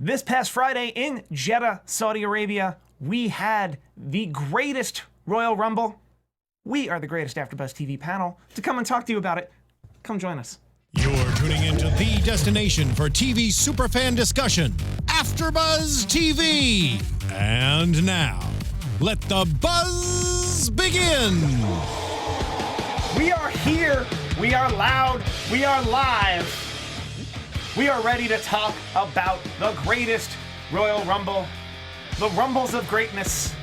This past Friday in Jeddah, Saudi Arabia, we had the greatest Royal Rumble. We are the greatest AfterBuzz TV panel to come and talk to you about it. Come join us. You're tuning into the destination for TV superfan discussion, AfterBuzz TV. And now, let the buzz begin. We are here. We are loud. We are live. We are ready to talk about the greatest Royal Rumble, the Rumbles of greatness,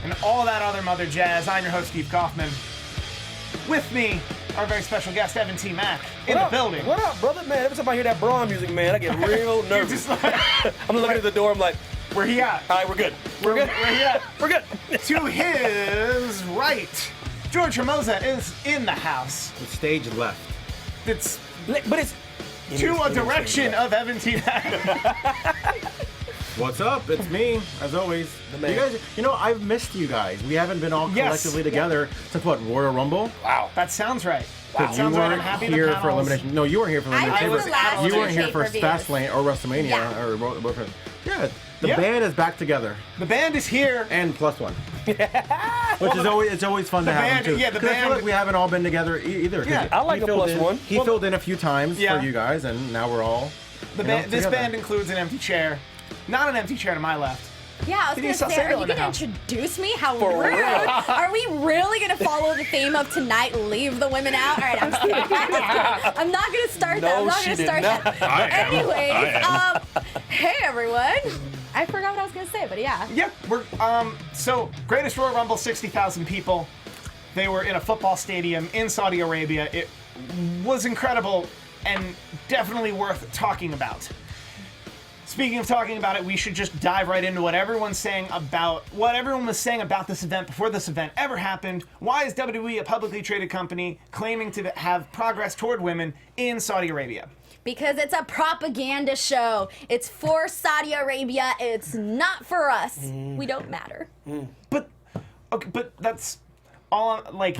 and all that other mother jazz. I'm your host, Steve Kaufman. With me, our very special guest, Evan T. Mack, in the building. What up, brother? Man, every time I hear that Braun music, man, I get real nervous. I'm looking at the door, I'm like, where he at? all right, we're good. We're good. Where he at? We're good. To his right, George Hermoza is in the house. The stage left. It's But it's... to a direction of Evan T. Mack. What's up? It's me, as always. You guys, I've missed you guys. We haven't been all collectively together since what, Royal Rumble? Wow. That sounds right. Because you Sounds right. I'm weren't happy here the for panels- elimination. No, you weren't here for I elimination. was the last You two weren't here for pay-per-views. Fastlane or WrestleMania Yeah. or yeah. The Yeah. band is back together The band is here. and plus one, which is always fun to have band- them too. yeah, the 'Cause I feel band- like we haven't all been together either. 'cause Yeah. I like he a filled plus in- one. He filled in a few times Yeah. for you guys, and now we're all. This together. band includes an empty chair. Not an empty chair to my left. Yeah, I was Denise gonna say, Salcedo are you in the gonna house. introduce me? How For rude! real. Are we really gonna follow the theme of tonight? Leave the women out. All right, I'm just kidding. I'm not gonna start that. I'm No, not she gonna did start not. that. Anyways, hey everyone. I forgot what I was gonna say, but yeah. Yeah, we're so greatest Royal Rumble, 60,000 people. They were in a football stadium in Saudi Arabia. It was incredible and definitely worth talking about. Speaking of talking about it, we should just dive right into what everyone was saying about this event before this event ever happened. Why is WWE, a publicly traded company, claiming to have progress toward women in Saudi Arabia? Because it's a propaganda show. It's for Saudi Arabia. It's not for us. We don't matter. But that's all. Like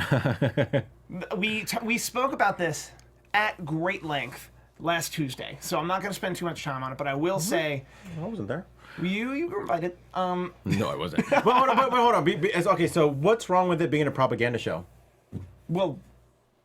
we spoke about this at great length last Tuesday, so I'm not going to spend too much time on it. But I will say, I wasn't there. you were invited. No, I wasn't. But hold on. Okay, so what's wrong with it being a propaganda show? Well,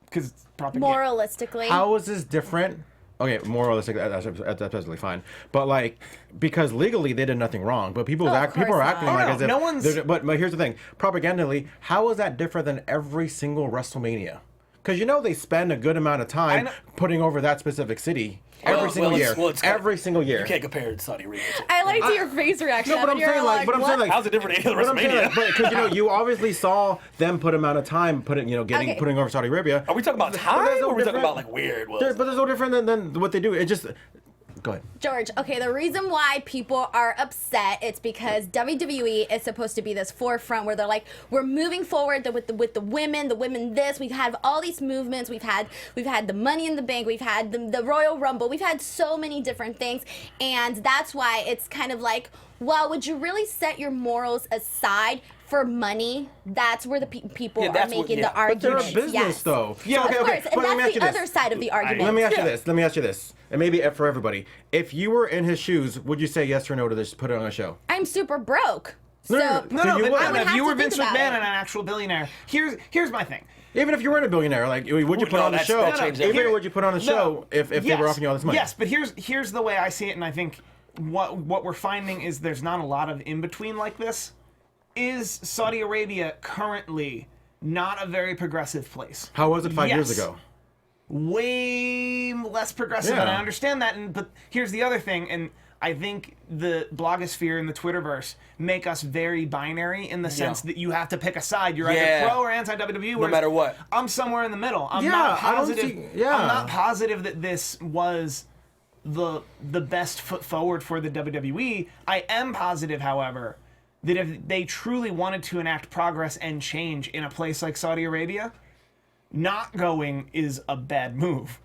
because it's propaganda. Moralistically. How is this different? Okay, more or less, that's absolutely fine. But like, because legally they did nothing wrong, but people of people are course acting not. like Oh, as if no one's- But here's the thing: propagandally, how is that different than every single WrestleMania? Because they spend a good amount of time putting over that specific city every single year. Every single year. You can't compare it to Saudi Arabia. I liked your face reaction. No, but I'm You're saying like, How's it different than but I'm saying WrestleMania? like, because you obviously saw them put amount of time putting over Saudi Arabia. Are we talking about But time, there's no or are we talking different- about like weird? But there's no different than what they do. It just go ahead. George, okay, the reason why people are upset, it's because WWE is supposed to be this forefront where they're like, we're moving forward with the women this, we've had all these movements, we've had the Money in the Bank, we've had the Royal Rumble, we've had so many different things, and that's why it's kind of like, well, would you really set your morals aside for money? That's where the people are making the But argument. they're a business, though. Yeah, Of course, and that's the other side of the argument. Let me ask you this, and maybe for everybody. If you were in his shoes, would you say yes or no to this? Put it on a show. I'm super broke. No, So no, No, So you but would. I would if have you to were think Vince about McMahon it. and an actual billionaire, here's my thing. Even if you weren't a billionaire, like would you put no, on the that's- show? that changes Even everything. would you put on the show if they were offering you all this money? Yes, but here's the way I see it, and I think what we're finding is there's not a lot of in between like this. Is Saudi Arabia currently not a very progressive place? How was it 5 years Yes. ago? Way less progressive, and I Yeah. understand that. But here's the other thing, and I think the blogosphere and the Twitterverse make us very binary in the sense that you have to pick a side. You're either pro or anti-WWE. No matter what. I'm somewhere in the middle. I'm Yeah, not I don't positive. see- yeah. I'm not positive that this was the best foot forward for the WWE. I am positive, however, that if they truly wanted to enact progress and change in a place like Saudi Arabia, not going is a bad move.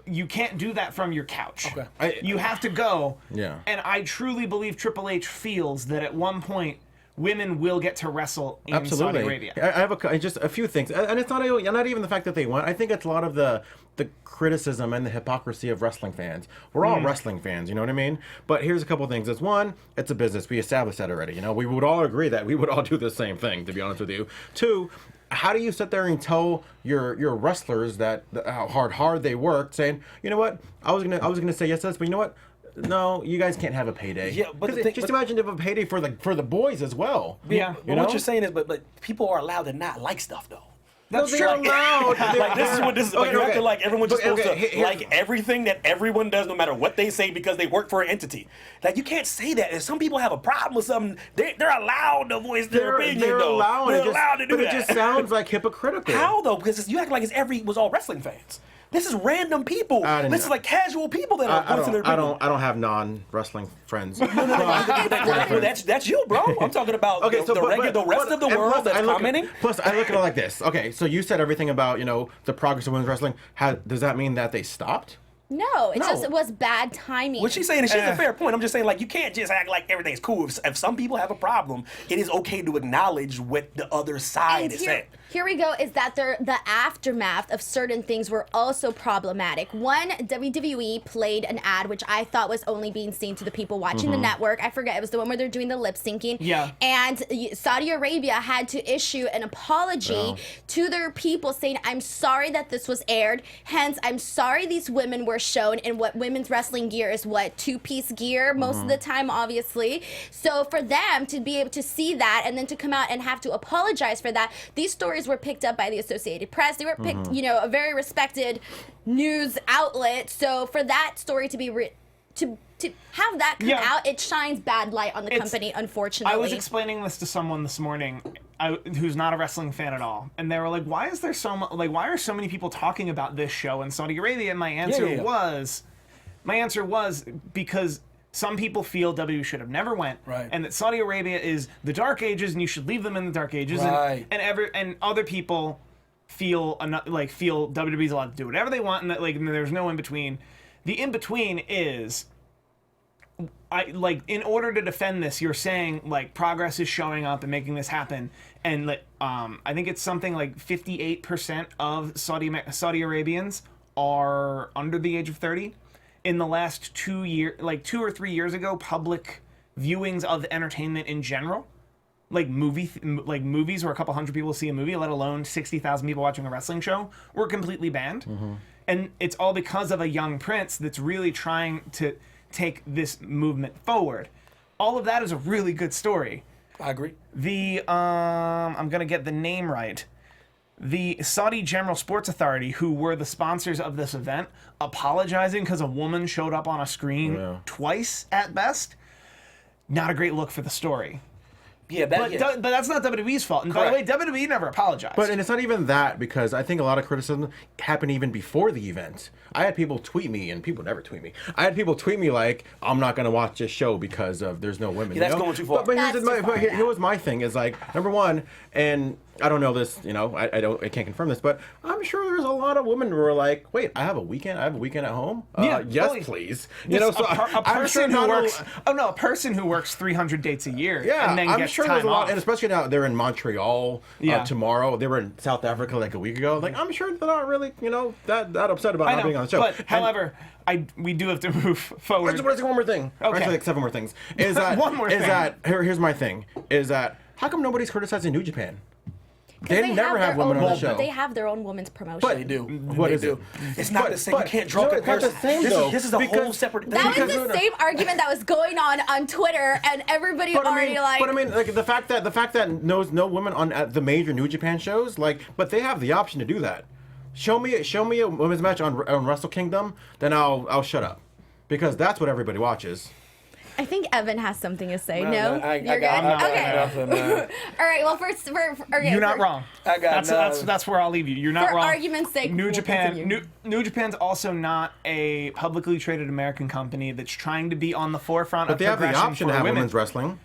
You can't do that from your couch. Okay. You have to go. Yeah. And I truly believe Triple H feels that at one point, women will get to wrestle in Saudi Arabia. I have just a few things, and it's not even the fact that they want. I think it's a lot of the criticism and the hypocrisy of wrestling fans. We're all wrestling fans, you know what I mean? But here's a couple of things. It's one, it's a business. We established that already. You know, we would all agree that we would all do the same thing, to be honest with you. Two, how do you sit there and tell your wrestlers that how hard they work, saying, you know what, I was gonna say yes to this, but you know what? No, you guys can't have a payday. Yeah, but imagine if a payday for the boys as well. Yeah, but what you're saying is, but people are allowed to not like stuff though. That's they're allowed. Like this is what this is. Like you have to like everyone's just supposed to like here's everything that everyone does, no matter what they say, because they work for an entity. Like you can't say that. If some people have a problem with something, they're allowed to voice their opinion. They're though. allowed. They're allowed to do but that. It just sounds like hypocritical. How though? Because you act like it was all wrestling fans. This is random people. This is like casual people that are voicing their opinion. I don't have non-wrestling friends. No. That's you, bro. I'm talking about the rest of the world that's commenting. Plus, I look at it like this. Okay, so you said everything about the progress of women's wrestling. Does that mean that they stopped? No, it was bad timing. What she's saying is she's a fair point. I'm just saying, like, you can't just act like everything's cool. If some people have a problem, it is okay to acknowledge what the other side is saying. Here we go, is that the aftermath of certain things were also problematic. One, WWE played an ad, which I thought was only being seen to the people watching the network. I forget, it was the one where they're doing the lip syncing. Yeah. And Saudi Arabia had to issue an apology to their people saying, I'm sorry that this was aired. Hence, I'm sorry these women were shown in what women's wrestling gear is, what, two-piece gear most of the time, obviously. So for them to be able to see that and then to come out and have to apologize for that, these stories were picked up by the Associated Press. They were picked, a very respected news outlet. So for that story to be to have that come out, it shines bad light on the company, unfortunately. I was explaining this to someone this morning who's not a wrestling fan at all, and they were like, "Why is there why are so many people talking about this show in Saudi Arabia?" And my answer was because some people feel WWE should have never went, and that Saudi Arabia is the Dark Ages, and you should leave them in the Dark Ages, and other people feel WWE's allowed to do whatever they want, and that there's no in between. The in between is, in order to defend this, you're saying progress is showing up and making this happen, and I think it's something like 58% of Saudi Arabians are under the age of 30. In the last 2 years, 2 or 3 years ago, public viewings of entertainment in general, movies where a couple hundred people see a movie, let alone 60,000 people watching a wrestling show, were completely banned. And it's all because of a young prince that's really trying to take this movement forward. All of that is a really good story. I agree. I'm gonna get the name right. The Saudi General Sports Authority, who were the sponsors of this event, apologizing because a woman showed up on a screen twice at best. Not a great look for the story. But that's not WWE's fault. And by the way, WWE never apologized. And it's not even that, because I think a lot of criticism happened even before the event. I had people tweet me, and people never tweet me. I had people tweet me I'm not going to watch this show because there's no women. That's going too far. But here was my thing is number one, and I don't know this, I can't confirm this, but I'm sure there's a lot of women who are like, wait, I have a weekend at home? Yes, please. A person who works 300 dates a year. Yeah, and then I'm gets sure time there's a lot, off. and especially now they're in Montreal tomorrow. They were in South Africa a week ago. I'm sure they're not really, that upset about not being on the show. But however, we do have to move forward. One more thing. Okay. Actually, 7 more things. Is that one more thing? Here's my thing. Is that how come nobody's criticizing New Japan? They never have women on the show. They have their own women's promotion. But they do. What is it? It's not the same. You can't draw comparisons. This is a whole separate thing. That was the same argument that was going on Twitter, and everybody already the fact that no women on the major New Japan shows, but they have the option to do that. Show me a women's match on Wrestle Kingdom, then I'll shut up, because that's what everybody watches. I think Evan has something to say. No, You're good. Okay. All right. Well, you're not wrong. That's where I'll leave you. You're not wrong. For argument's sake, New Japan. New Japan's also not a publicly traded American company that's trying to be on the forefront of progression. But they have the option to have women. women's wrestling.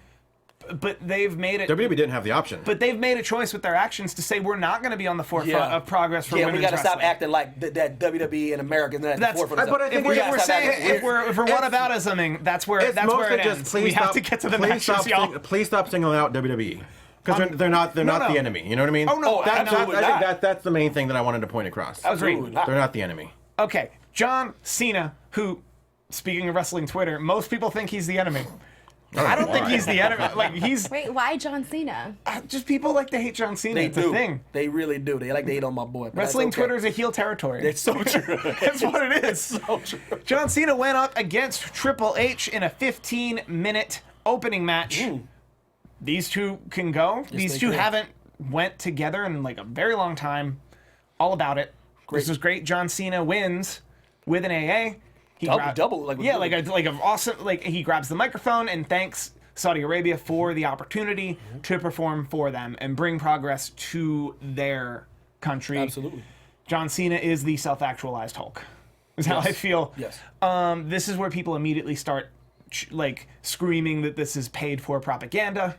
but they've made it. WWE didn't have the option. But they've made a choice with their actions to say we're not going to be on the forefront of progress for women's we got to stop wrestling. acting like that WWE and America is at the That's- forefront. but I think If gotta we're stop saying acting if we're whataboutisming, that's where It's it mostly just ends. please We stop, have to get to the please matches, stop y'all. please stop singling out WWE. Because they're not the no. enemy. You know what I mean? Oh, no, absolutely I think not. that's the main thing that I wanted to point across. Agreed. not. They're not the enemy. Okay, John Cena, who, speaking of wrestling Twitter, most people think he's the enemy. I don't think he's the enemy. Like he's Wait, why John Cena? just people like to hate John Cena. They It's do. a thing. They really do. They like to hate on my boy. but that's Wrestling okay. Twitter is a heel territory. It's so true. That's what it is. so true. John Cena went up against Triple H in a 15-minute opening match. These two can go. These they two can. haven't went together in like a very long time. All about it. This was great. John Cena wins with an AA. He Double, like with yeah, Billy. like an awesome, like he grabs the microphone and thanks Saudi Arabia for the opportunity to perform for them and bring progress to their country. Absolutely. John Cena is the self-actualized Hulk. Is how I feel. Yes. This is where people immediately start like screaming that this is paid for propaganda.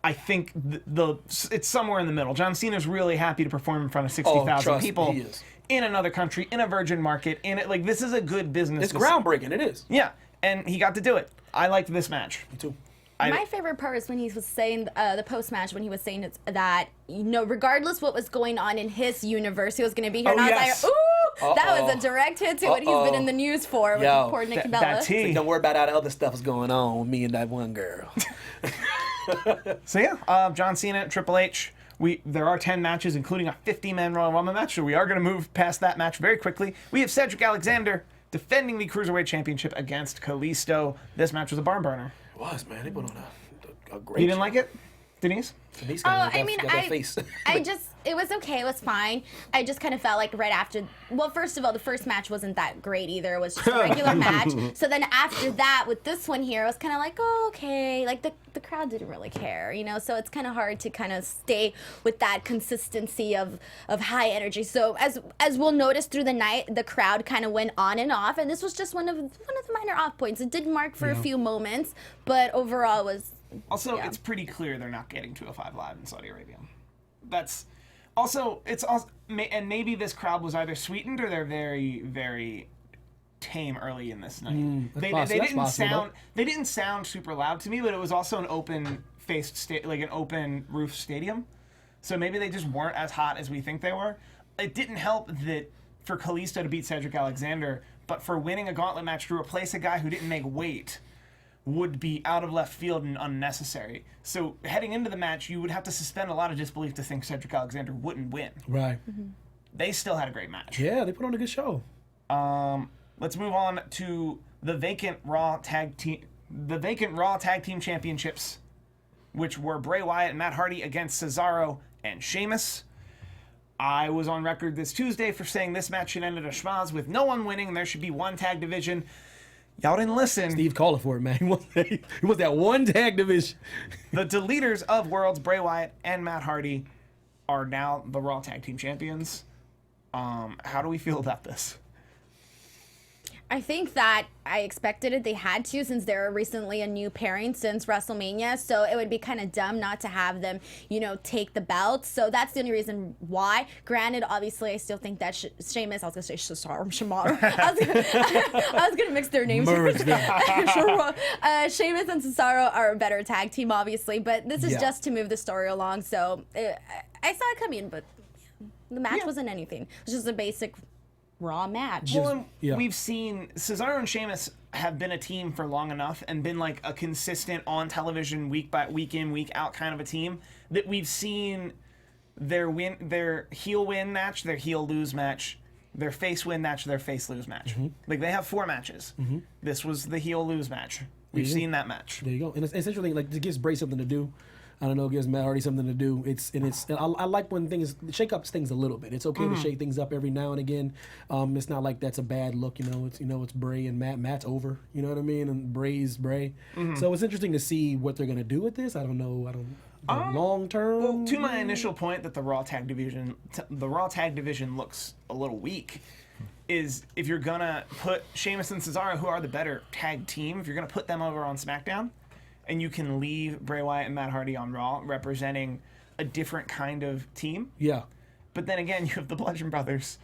I think it's somewhere in the middle. John Cena's really happy to perform in front of 60,000 trust me, people he is. in another country, in a virgin market, in it like this is a good business. It's groundbreaking. It is. Yeah, and he got to do it. I liked this match. Me too. My favorite part was when he was saying the post match when he was saying that regardless what was going on in his universe, he was going to be here. And I was yes. like, ooh, that was a direct hit to what he's been in the news for with Yo, poor Nikki that Bella. tea. Don't worry about all the other stuff that's going on with me and that one girl. So yeah, John Cena, Triple H. There are 10 matches, including a 50-man Royal Rumble match, so we are going to move past that match very quickly. We have Cedric Alexander defending the Cruiserweight Championship against Kalisto. This match was a barn burner. It was, man. They put on a great You didn't show. like it, Denise? Denise Oh, got I mean, that face. it was okay, it was fine. I just kind of felt like right after, well, first of all, the first match wasn't that great either. It was just a regular match. So then after that, with this one here, it was kind of like, oh, okay. Like the crowd didn't really care, so it's kind of hard to kind of stay with that consistency of high energy. So as we'll notice through the night, the crowd kind of went on and off, and this was just one of the minor off points. It did mark for a few moments, but overall it was. Also, Yeah. it's pretty clear they're not getting 205 Live in Saudi Arabia. That's also, it's also, and maybe this crowd was either sweetened or they're very, very tame early in this night. They didn't sound super loud to me, but it was also an open faced like an open roof stadium. So maybe they just weren't as hot as we think they were. It didn't help that for Kalisto to beat Cedric Alexander, but for winning a gauntlet match to replace a guy who didn't make weight would be out of left field and unnecessary. So heading into the match, you would have to suspend a lot of disbelief to think Cedric Alexander wouldn't win. Right. They still had a great match. Yeah, they put on a good show. Let's move on to the vacant Raw Tag Team Championships, which were Bray Wyatt and Matt Hardy against Cesaro and Sheamus. I was on record this Tuesday for saying this match should end at a schmaz with no one winning. There should be one tag division. Y'all didn't listen. Steve calling for it, man. He was that one tag division. The deleters of Worlds, Bray Wyatt and Matt Hardy, are now the Raw Tag Team Champions. How do we feel about this? I think that I expected it. They had to, since they're recently a new pairing since WrestleMania. So it would be kind of dumb not to have them, take the belts. So that's the only reason why. Granted, obviously, I still think that Sheamus, I was going to say Shimaro. I was going to mix their names. Merge them. Sheamus and Cesaro are a better tag team, obviously. But this is just to move the story along. So I saw it coming, but the match wasn't anything. It was just a basic Raw match. Well, we've seen Cesaro and Sheamus have been a team for long enough and been like a consistent on television week in, week out kind of a team that we've seen their heel win match, their heel lose match, their face win match, their face lose match. Like they have 4 matches. This was the heel lose match. We've seen that match. There you go. And it's interesting, like it gives Bray something to do. I don't know, it gives Matt Hardy something to do. I like when things shake up things a little bit. It's okay to shake things up every now and again. It's not like that's a bad look, It's Bray and Matt. Matt's over, you know what I mean? And Bray's Bray. So it's interesting to see what they're gonna do with this. I don't know. Long term. Well, to my initial point that the Raw Tag Division looks a little weak. Is if you're gonna put Sheamus and Cesaro, who are the better tag team, if you're gonna put them over on SmackDown, and you can leave Bray Wyatt and Matt Hardy on Raw representing a different kind of team. Yeah. But then again, you have the Bludgeon Brothers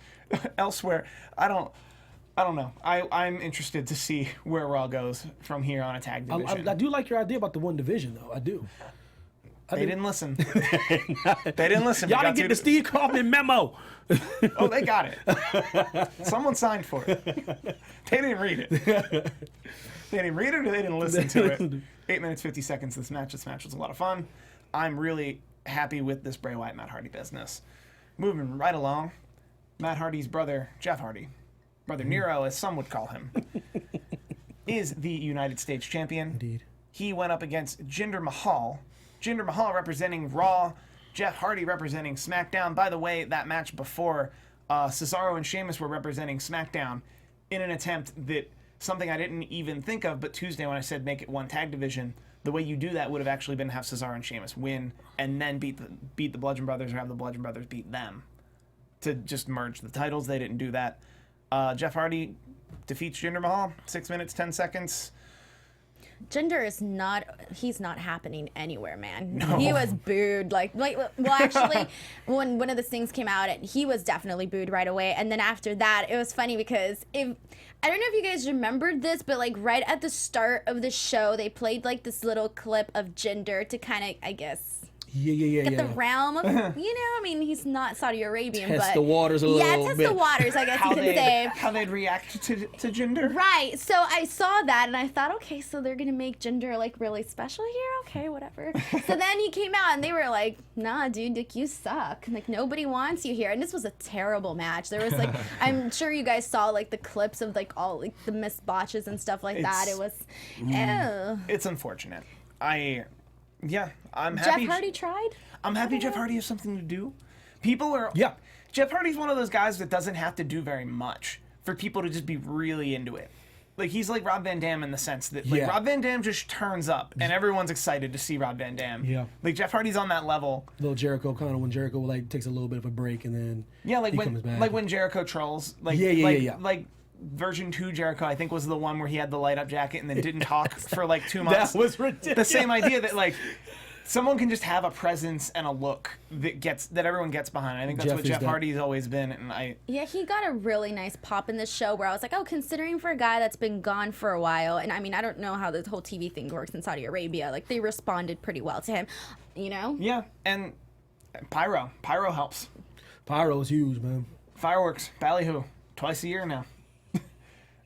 elsewhere. I don't know. I'm interested to see where Raw goes from here on a tag division. I do like your idea about the one division, though. I do. They didn't listen. They didn't listen. Y'all didn't get the Steve Kaufman memo. Oh, they got it. Someone signed for it. They didn't read it. They didn't read it or they didn't listen to it. 8 minutes, 50 seconds this match. This match was a lot of fun. I'm really happy with this Bray Wyatt, Matt Hardy business. Moving right along, Matt Hardy's brother, Jeff Hardy, Brother Nero, as some would call him, is the United States champion. Indeed. He went up against Jinder Mahal. Jinder Mahal representing Raw, Jeff Hardy representing SmackDown. By the way, that match before, Cesaro and Sheamus were representing SmackDown in an attempt that something I didn't even think of, but Tuesday when I said make it one tag division, the way you do that would have actually been have Cesaro and Sheamus win and then beat the Bludgeon Brothers or have the Bludgeon Brothers beat them to just merge the titles. They didn't do that. Jeff Hardy defeats Jinder Mahal, 6 minutes, 10 seconds. Jinder is he's not happening anywhere, man. No. He was booed. Well, actually, when one of the things came out, he was definitely booed right away. And then after that, it was funny because I don't know if you guys remembered this, but like right at the start of the show, they played like this little clip of Jinder to kind of, I guess, get the realm of, I mean, he's not Saudi Arabian, test but the waters a little test bit. the waters, I guess you could say. How they'd react to Jinder. Right. So I saw that and I thought, okay, so they're gonna make Jinder like really special here. Okay, whatever. So then he came out and they were like, nah, dude, like, you suck. Like nobody wants you here. And this was a terrible match. There was like, I'm sure you guys saw like the clips of like all like the missed botches and stuff like that. It was, ew. It's unfortunate. I'm happy. Jeff Hardy tried. I'm happy Jeff Hardy has something to do. People are. Yeah. Jeff Hardy's one of those guys that doesn't have to do very much for people to just be really into it. Like he's like Rob Van Dam in the sense that like Rob Van Dam just turns up and everyone's excited to see Rob Van Dam. Yeah. Like Jeff Hardy's on that level. Little Jericho kind of when Jericho like takes a little bit of a break and then like he when comes back. like when Jericho trolls. Like like version 2 Jericho, I think, was the one where he had the light up jacket and then didn't talk for like 2 months. That was ridiculous. The same idea that like someone can just have a presence and a look that everyone gets behind. I think that's what Jeff Hardy's always been, and he got a really nice pop in this show where I was like, oh, considering for a guy that's been gone for a while, and I mean, I don't know how this whole TV thing works in Saudi Arabia. Like they responded pretty well to him, Yeah, and Pyro helps. Pyro is huge, man. Fireworks, ballyhoo, twice a year now.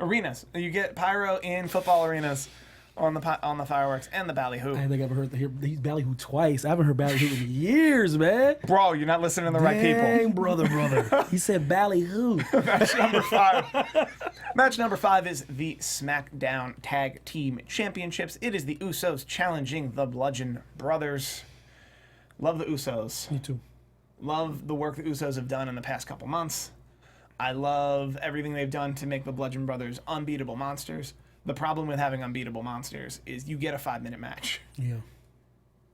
Arenas, you get pyro in football arenas. On the fireworks and the ballyhoo. I think I've heard he's ballyhoo twice. I haven't heard ballyhoo in years, man. Bro, you're not listening to the right people. Dang, brother. He said ballyhoo. Match number 5. Match number 5 is the SmackDown Tag Team Championships. It is the Usos challenging the Bludgeon Brothers. Love the Usos. Me too. Love the work the Usos have done in the past couple months. I love everything they've done to make the Bludgeon Brothers unbeatable monsters. The problem with having unbeatable monsters is you get a 5-minute match. Yeah.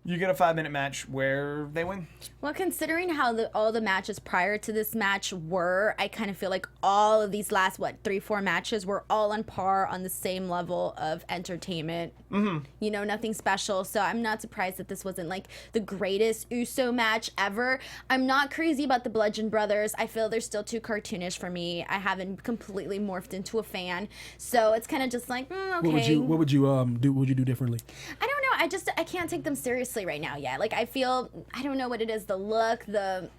You get a 5-minute match where they win. Well, considering how all the matches prior to this match were, I kind of feel like all of these last, 3-4 matches were all on par on the same level of entertainment. Mm-hmm. Nothing special. So I'm not surprised that this wasn't like the greatest Uso match ever. I'm not crazy about the Bludgeon Brothers. I feel they're still too cartoonish for me. I haven't completely morphed into a fan. So it's kind of just like, okay. What would you do? What would you do differently? I don't know. I can't take them seriously right now yet. Like I feel, I don't know what it is, the look, they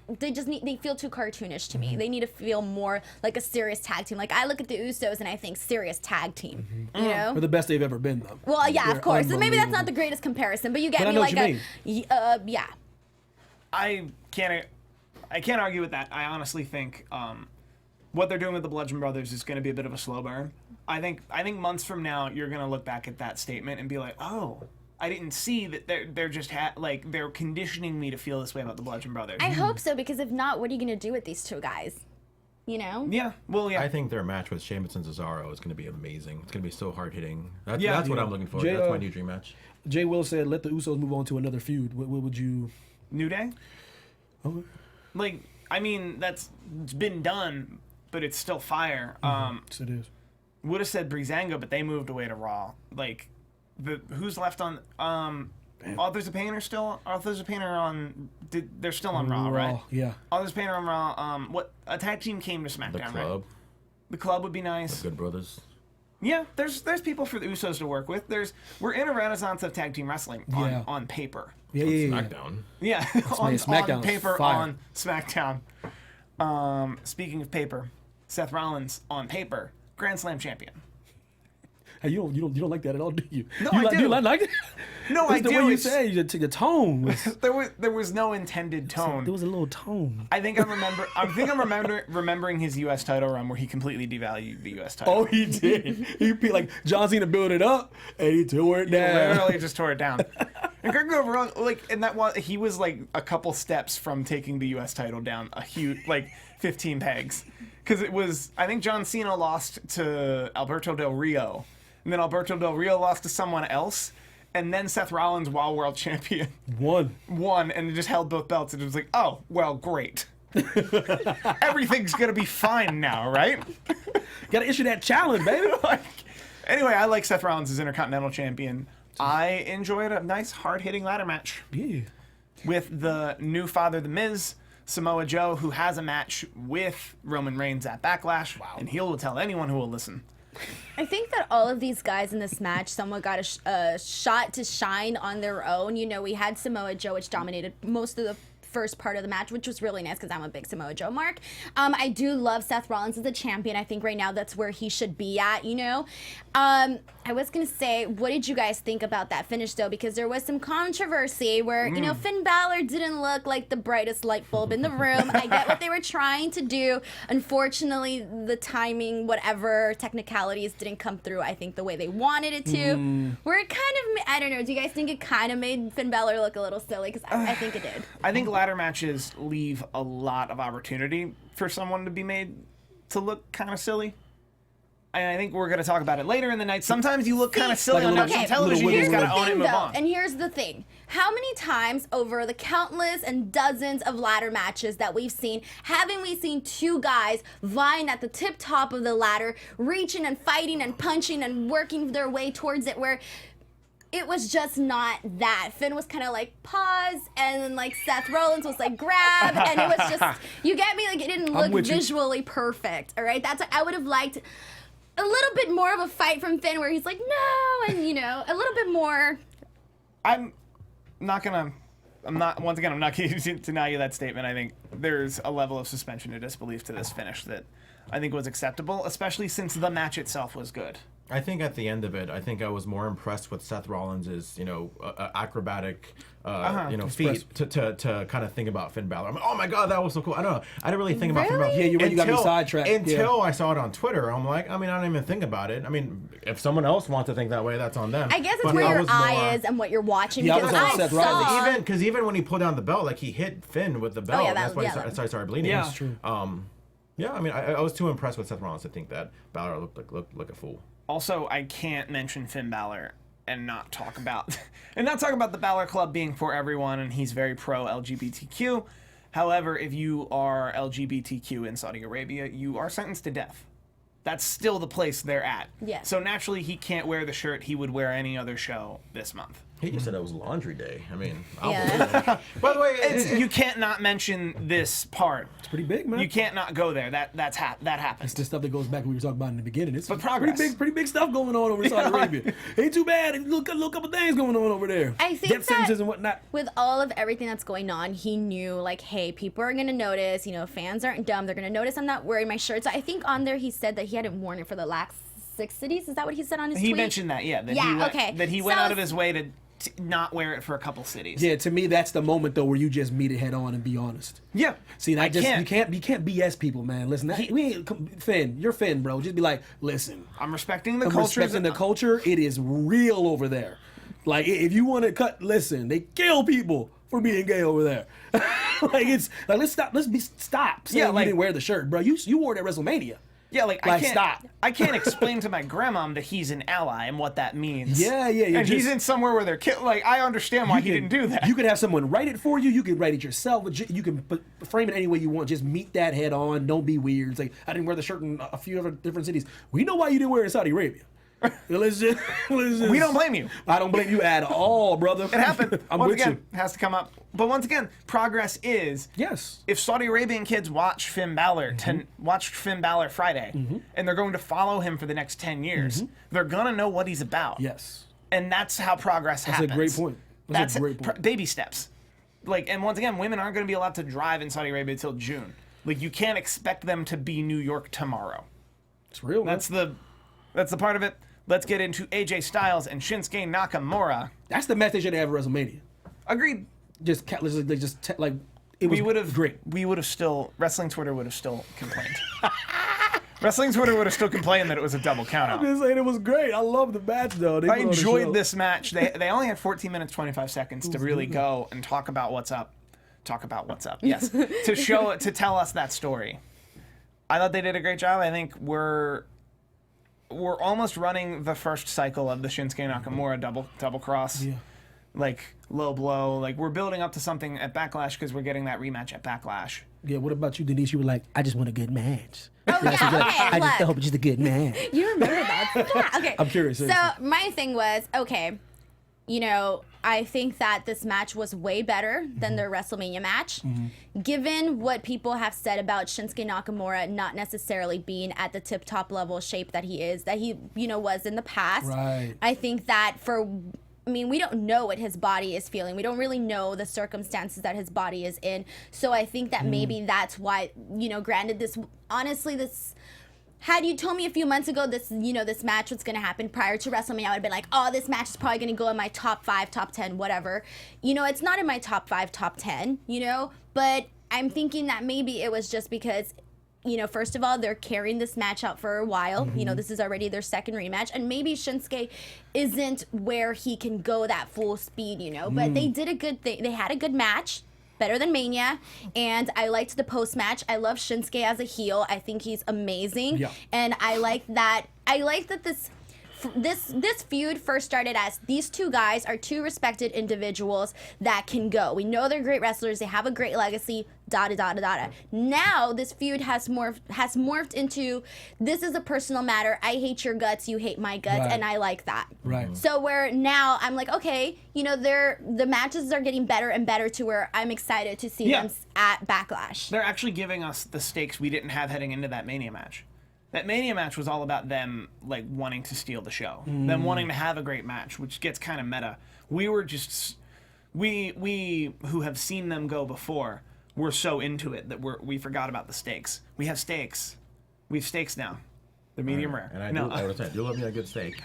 feel too cartoonish to me. They need to feel more like a serious tag team. Like I look at the Usos and I think serious tag team, They're the best they've ever been though. Well, yeah, of course. So maybe that's not the greatest comparison, but you get me like yeah. I can't argue with that. I honestly think what they're doing with the Bludgeon Brothers is going to be a bit of a slow burn. I think months from now you're going to look back at that statement and be like, oh, I didn't see that they're just they're conditioning me to feel this way about the Bludgeon Brothers. I hope so, because if not, what are you going to do with these two guys? Yeah. Well, yeah. I think their match with Sheamus and Cesaro is going to be amazing. It's going to be so hard hitting. That's what I'm looking for. That's my new dream match. Jay Will said, "Let the Usos move on to another feud." What would you? New Day. Okay. Like, I mean, it's been done, but it's still fire. Yes, it is. Would have said Breezango, but they moved away to Raw. Like, who's left on Authors of Pain are still Authors of Pain are on. They're still on Raw, right? Yeah. Authors of Pain are on Raw. What a tag team came to SmackDown? The Club. Right? The Club would be nice. The Good Brothers. Yeah, there's people for the Usos to work with. We're in a renaissance of tag team wrestling on paper. Yeah. SmackDown. Yeah, on SmackDown paper fire. on SmackDown. Speaking of paper, Seth Rollins on paper, Grand Slam champion. Hey, you don't like that at all, do you? No, you I do. You like it? No, It's I the do. way you It's- say it, the tone was. There was no intended tone. There was a little tone. I think I'm remembering his U.S. title run where he completely devalued the U.S. title. Oh, he did. He be like John Cena built it up and he tore it down. Literally just tore it down. And Greg overall, he was like a couple steps from taking the U.S. title down a huge 15 pegs, because it was, I think John Cena lost to Alberto Del Rio, and then Alberto Del Rio lost to someone else, and then Seth Rollins, while world champion, won and just held both belts, and it was like, oh well, great. Everything's gonna be fine now, right? Gotta issue that challenge, baby. Anyway, I like Seth Rollins as Intercontinental Champion. I enjoyed a nice, hard-hitting ladder match Yeah. with the new father, The Miz, Samoa Joe, who has a match with Roman Reigns at Backlash, and he will tell anyone who will listen. I think that all of these guys in this match, someone got a shot to shine on their own. You know, we had Samoa Joe, which dominated most of the first part of the match, which was really nice because I'm a big Samoa Joe mark. I do love Seth Rollins as a champion. I think right now that's where he should be at, you know. I was going to say, what did you guys think about that finish, though? Because there was some controversy where, you know, Finn Balor didn't look like the brightest light bulb in the room. I get what they were trying to do. Unfortunately, the timing, whatever, technicalities didn't come through, I think, the way they wanted it to. Where it kind of, I don't know, do you guys think it kind of made Finn Balor look a little silly? Because I think it did. I think ladder matches leave a lot of opportunity for someone to be made to look kind of silly. And I think we're going to talk about it later in the night. Sometimes you look kind of silly on national television. You just got to own it and move on. And here's the thing. How many times over the countless and dozens of ladder matches that we've seen, haven't we seen two guys vying at the tip top of the ladder, reaching and fighting and punching and working their way towards it, where it was just not that. Finn was kind of like pause, and then like Seth Rollins was like grab, and it was just, you get me? Like it didn't look visually perfect, all right? That's what I would have liked. A little bit more of a fight from Finn where he's like, no, and you know, a little bit more. I'm not going to deny you that statement. I think there's a level of suspension of disbelief to this finish that I think was acceptable, especially since the match itself was good. I think at the end of it, I was more impressed with Seth Rollins' acrobatic feat to kind of think about Finn Balor. I'm like, oh my god, that was so cool. I don't know. I didn't really think about Finn Balor. Yeah, you got me sidetracked. Until I saw it on Twitter. I'm like, I don't even think about it. I mean, if someone else wants to think that way, that's on them. I guess it's where your eye is and what you're watching. Yeah, because I was on Seth Rollins. Even when he pulled down the belt, like he hit Finn with the belt. That's why he started bleeding. Yeah, that's true. Yeah, I was too impressed with Seth Rollins to think that Balor looked like a fool. Also, I can't mention Finn Balor and not talk about the Balor Club being for everyone, and he's very pro LGBTQ. However, if you are LGBTQ in Saudi Arabia, you are sentenced to death. That's still the place they're at. Yeah. So naturally, he can't wear the shirt he would wear any other show this month. He just said it was laundry day. I'll believe Yeah. it. By the way, You can't not mention this part. It's pretty big, man. You can't not go there. That happens. It's the stuff that goes back to what we were talking about in the beginning. It's But progress. pretty big stuff going on over in Saudi Arabia. Ain't too bad. Look, a couple things going on over there. I think death sentences and whatnot. With all of everything that's going on, he knew, like, hey, people are going to notice. You know, fans aren't dumb. They're going to notice I'm not wearing my shirt. So I think on there he said that he hadn't worn it for the last 6 cities. Is that what he said on his tweet? He mentioned that, yeah. That he went out of his way to not wear it for a couple cities. Yeah, to me, that's the moment though where you just meet it head on and be honest. Yeah. See, you can't BS people, man. Listen, Finn, you're Finn, bro. Just be like, listen, I'm respecting the I'm culture. respecting the culture. It is real over there. Like, if you want to cut, listen, they kill people for being gay over there. Let's stop. Stop saying you didn't wear the shirt, bro. You wore it at WrestleMania. Yeah, stop. I can't explain to my grandmom that he's an ally and what that means. Yeah. And he's in somewhere where they're killed. Like, I understand why he didn't do that. You could have someone write it for you. You could write it yourself. You can frame it any way you want. Just meet that head on. Don't be weird. It's like, I didn't wear the shirt in a few other different cities. We know why you didn't wear it in Saudi Arabia. Let's just, We don't blame you. I don't blame you at all, brother. It happened. I'm Once with again, you. it has to come up. But once again, progress is Yes. if Saudi Arabian kids watch Finn Balor watched Finn Balor Friday, and they're going to follow him for the next 10 years, they're gonna know what he's about. Yes. And that's how progress happens. That's a great point. That's a great point. Baby steps. Like, and once again, women aren't going to be allowed to drive in Saudi Arabia until June. Like, you can't expect them to be New York tomorrow. It's real. That's the part of it. Let's get into AJ Styles and Shinsuke Nakamura. That's the match they should have at WrestleMania. Agreed. It was great. We would have still, wrestling Twitter would have still complained. Wrestling Twitter would have still complained that it was a double countout. I'm just saying it was great. I love the match though. I enjoyed this match. They only had 14 minutes 25 seconds to really go and talk about what's up. Yes, to tell us that story. I thought they did a great job. I think we're almost running the first cycle of the Shinsuke Nakamura double cross. Yeah. Like low blow. Like we're building up to something at Backlash because we're getting that rematch at Backlash. Yeah. What about you, Denise? You were like, I just want a good match. Oh, yeah, okay, I just look. hope it's just a good match. You remember that? Yeah, okay. I'm curious, So seriously. my thing was, okay, you know, I think that this match was way better than their WrestleMania match. Given what people have said about Shinsuke Nakamura not necessarily being at the tip-top level shape that he was in the past. Right. I think that we don't know what his body is feeling. We don't really know the circumstances that his body is in. So I think that maybe that's why, granted had you told me a few months ago this match was going to happen prior to WrestleMania, I would have been like, oh, this match is probably going to go in my top 5, top 10, whatever. It's not in my top 5, top 10, but I'm thinking that maybe it was just because first of all, they're carrying this match out for a while. This is already their second rematch. And maybe Shinsuke isn't where he can go that full speed, But they did a good thing. They had a good match, better than Mania. And I liked the post-match. I love Shinsuke as a heel. I think he's amazing. Yeah. And I like that this feud first started as these two guys are two respected individuals that can go. We know they're great wrestlers. They have a great legacy. Now this feud has morphed into this is a personal matter. I hate your guts. You hate my guts, Right. and I like that. Right. So where now I'm like, okay, the matches are getting better and better to where I'm excited to see them at Backlash. They're actually giving us the stakes we didn't have heading into that Mania match. That Mania match was all about them like wanting to steal the show, them wanting to have a great match, which gets kind of meta. We were just we who have seen them go before, we're so into it that we forgot about the stakes. We have stakes. We have stakes now. They're medium rare. And I do love me a good steak.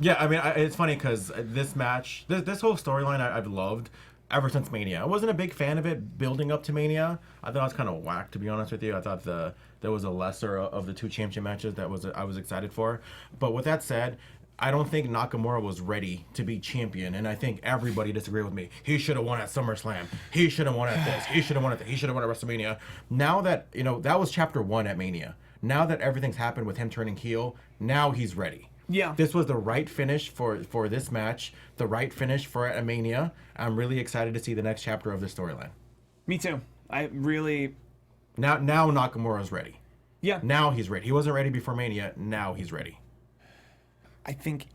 Yeah, I mean, it's funny because this match, this whole storyline I've loved ever since Mania. I wasn't a big fan of it building up to Mania. I thought it was kind of whack, to be honest with you. I thought there was a lesser of the two championship matches I was excited for. But with that said, I don't think Nakamura was ready to be champion, and I think everybody disagreed with me. He should have won at SummerSlam. He should have won at this. He should have won at that. He should have won at WrestleMania. Now that, that was chapter 1 at Mania. Now that everything's happened with him turning heel, now he's ready. Yeah. This was the right finish for this match, the right finish for a Mania. I'm really excited to see the next chapter of this storyline. Me too. I really... Now Nakamura's ready. Yeah. Now he's ready. He wasn't ready before Mania. Now he's ready. I think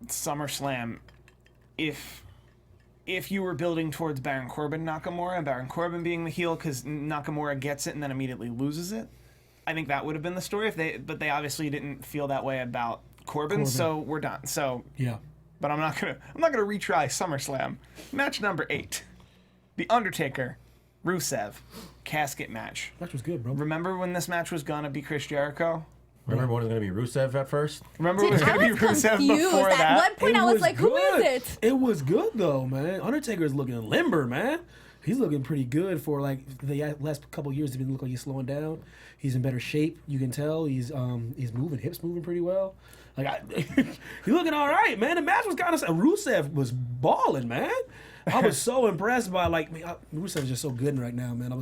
SummerSlam, if you were building towards Baron Corbin being the heel because Nakamura gets it and then immediately loses it, I think that would have been the story. But they obviously didn't feel that way about Corbin. So we're done. So Yeah. But I'm not gonna retry SummerSlam. Match number 8, The Undertaker, Rusev, casket match. That was good, bro. Remember when this match was gonna be Chris Jericho? Remember when it was going to be Rusev at first? Remember when it was I gonna be was Rusev confused. before At that? one point, I was like, who is it? It was good though, man. Undertaker's looking limber, man. He's looking pretty good for like the last couple of years. He's been looking like he's slowing down. He's in better shape. You can tell he's moving, hips moving pretty well. Like he's looking all right, man. The match was kind of Rusev was balling, man. I was so impressed by Rusev is just so good right now, man. I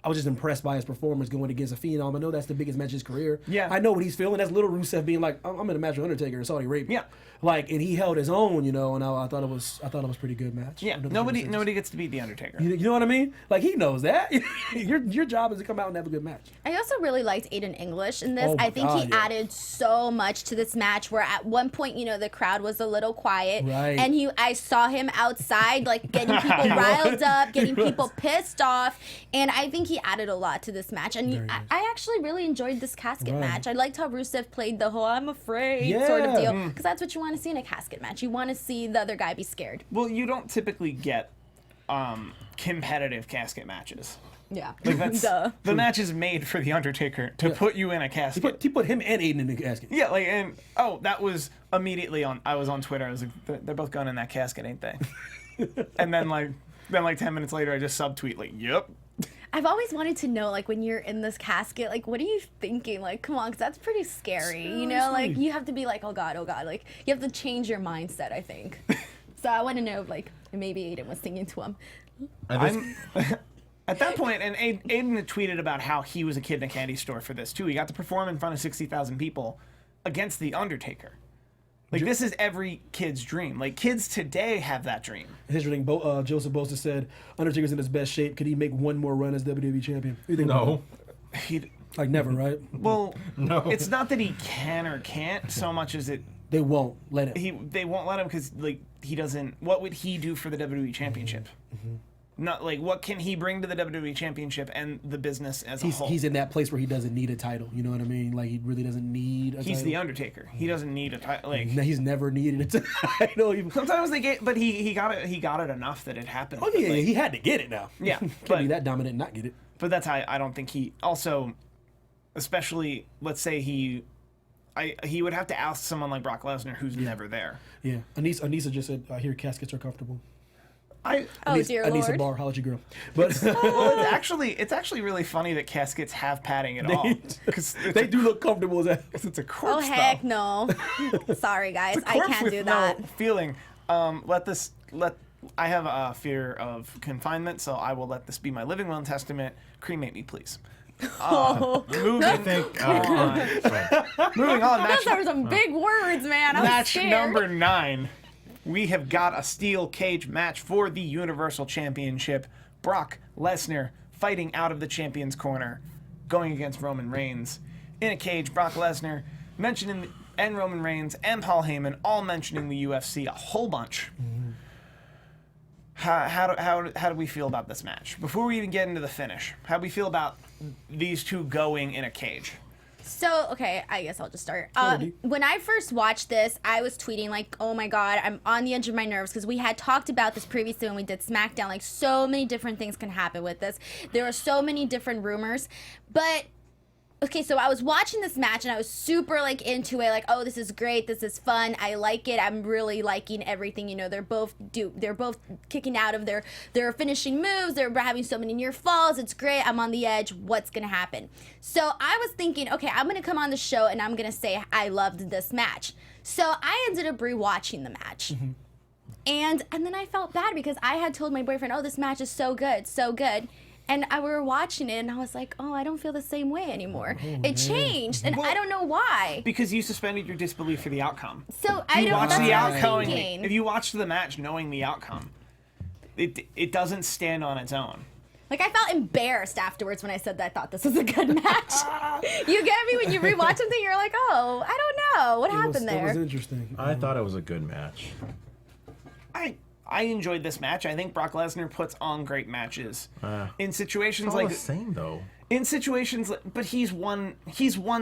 was just impressed by his performance going against a Phenom. I know that's the biggest match of his career. Yeah. I know what he's feeling. That's little Rusev being like, I'm in a match with Undertaker in Saudi Arabia. Like, and he held his own, you know, and I thought it was pretty good match. Yeah, nobody gets to beat the Undertaker. You know what I mean? Like, he knows that. your job is to come out and have a good match. I also really liked Aiden English in this. Oh my I think God, he yeah. added so much to this match where at one point, you know, the crowd was a little quiet. Right. And I saw him outside, like, getting people riled up, getting people pissed off. And I think he added a lot to this match. And I actually really enjoyed this casket match. I liked how Rusev played the whole I'm afraid sort of deal. Because that's what you want to see in a casket match. You want to see the other guy be scared. Well, you don't typically get competitive casket matches. Yeah. Like that's the match is made for the Undertaker to put you in a casket. He put him and Aiden in the casket. Yeah, like that was immediately on. I was on Twitter. I was like, they're both going in that casket, ain't they? And then like 10 minutes later, I just subtweet like, yep. I've always wanted to know, like, when you're in this casket, like, what are you thinking? Like, come on, because that's pretty scary, you know? Like, you have to be like, oh, God. Like, you have to change your mindset, I think. So I want to know, like, maybe Aiden was singing to him. At that point, and Aiden had tweeted about how he was a kid in a candy store for this, too. He got to perform in front of 60,000 people against The Undertaker. Like, this is every kid's dream. Like, kids today have that dream. His thing, Joseph Bosa said, Undertaker's in his best shape. Could he make one more run as WWE champion? What do you think about that? Like, never, right? Well, no. It's not that he can or can't so much as they won't let him. They won't let him because, like, he doesn't... What would he do for the WWE championship? Not, like, what can he bring to the WWE championship and the business as a whole? He's in that place where he doesn't need a title. You know what I mean? Like, he really doesn't need a title. He's the Undertaker. He doesn't need a title. Like, he's never needed a title. Sometimes they get... But he got it enough that it happened. Oh, yeah, he had to get it now. Yeah. Can't be that dominant and not get it. But that's how I don't think he... Also, especially, let's say he would have to oust someone like Brock Lesnar who's never there. Yeah. Anissa just said, I hear caskets are comfortable. Dear Lord. Anissa Barr, holla at your girl. But well, it's actually really funny that caskets have padding at all. Because they do look comfortable as that. It's a corpse. Oh, heck no. Sorry, guys. I can't do that. No feeling. I have a fear of confinement, so I will let this be my living will and testament. Cremate me, please. Moving on. Those are some big words, man. Match scared. number 9. We have got a steel cage match for the Universal Championship. Brock Lesnar fighting out of the champion's corner, going against Roman Reigns. In a cage, Brock Lesnar and Roman Reigns and Paul Heyman all mentioning the UFC a whole bunch. How do we feel about this match? Before we even get into the finish, how do we feel about these two going in a cage? So, okay, I guess I'll just start. When I first watched this, I was tweeting like, oh my God, I'm on the edge of my nerves because we had talked about this previously when we did Smackdown. Like, so many different things can happen with this. There are so many different rumors. But, okay, so I was watching this match and I was super like into it. Like, oh, this is great. This is fun. I like it. I'm really liking everything. You know, they're both kicking out of their finishing moves. They're having so many near falls. It's great. I'm on the edge. What's going to happen? So I was thinking, okay, I'm going to come on the show and I'm going to say I loved this match. So I ended up rewatching the match. And then I felt bad because I had told my boyfriend, oh, this match is so good, so good. And we were watching it, and I was like, oh, I don't feel the same way anymore. It changed, and I don't know why. Because you suspended your disbelief for the outcome. So I don't know. If you watch the match knowing the outcome, it doesn't stand on its own. Like, I felt embarrassed afterwards when I said that I thought this was a good match. You get me? When you rewatch something, you're like, oh, I don't know. What happened there? That was interesting. I thought it was a good match. I enjoyed this match. I think Brock Lesnar puts on great matches in situations It's all like the same though. In situations, but he's one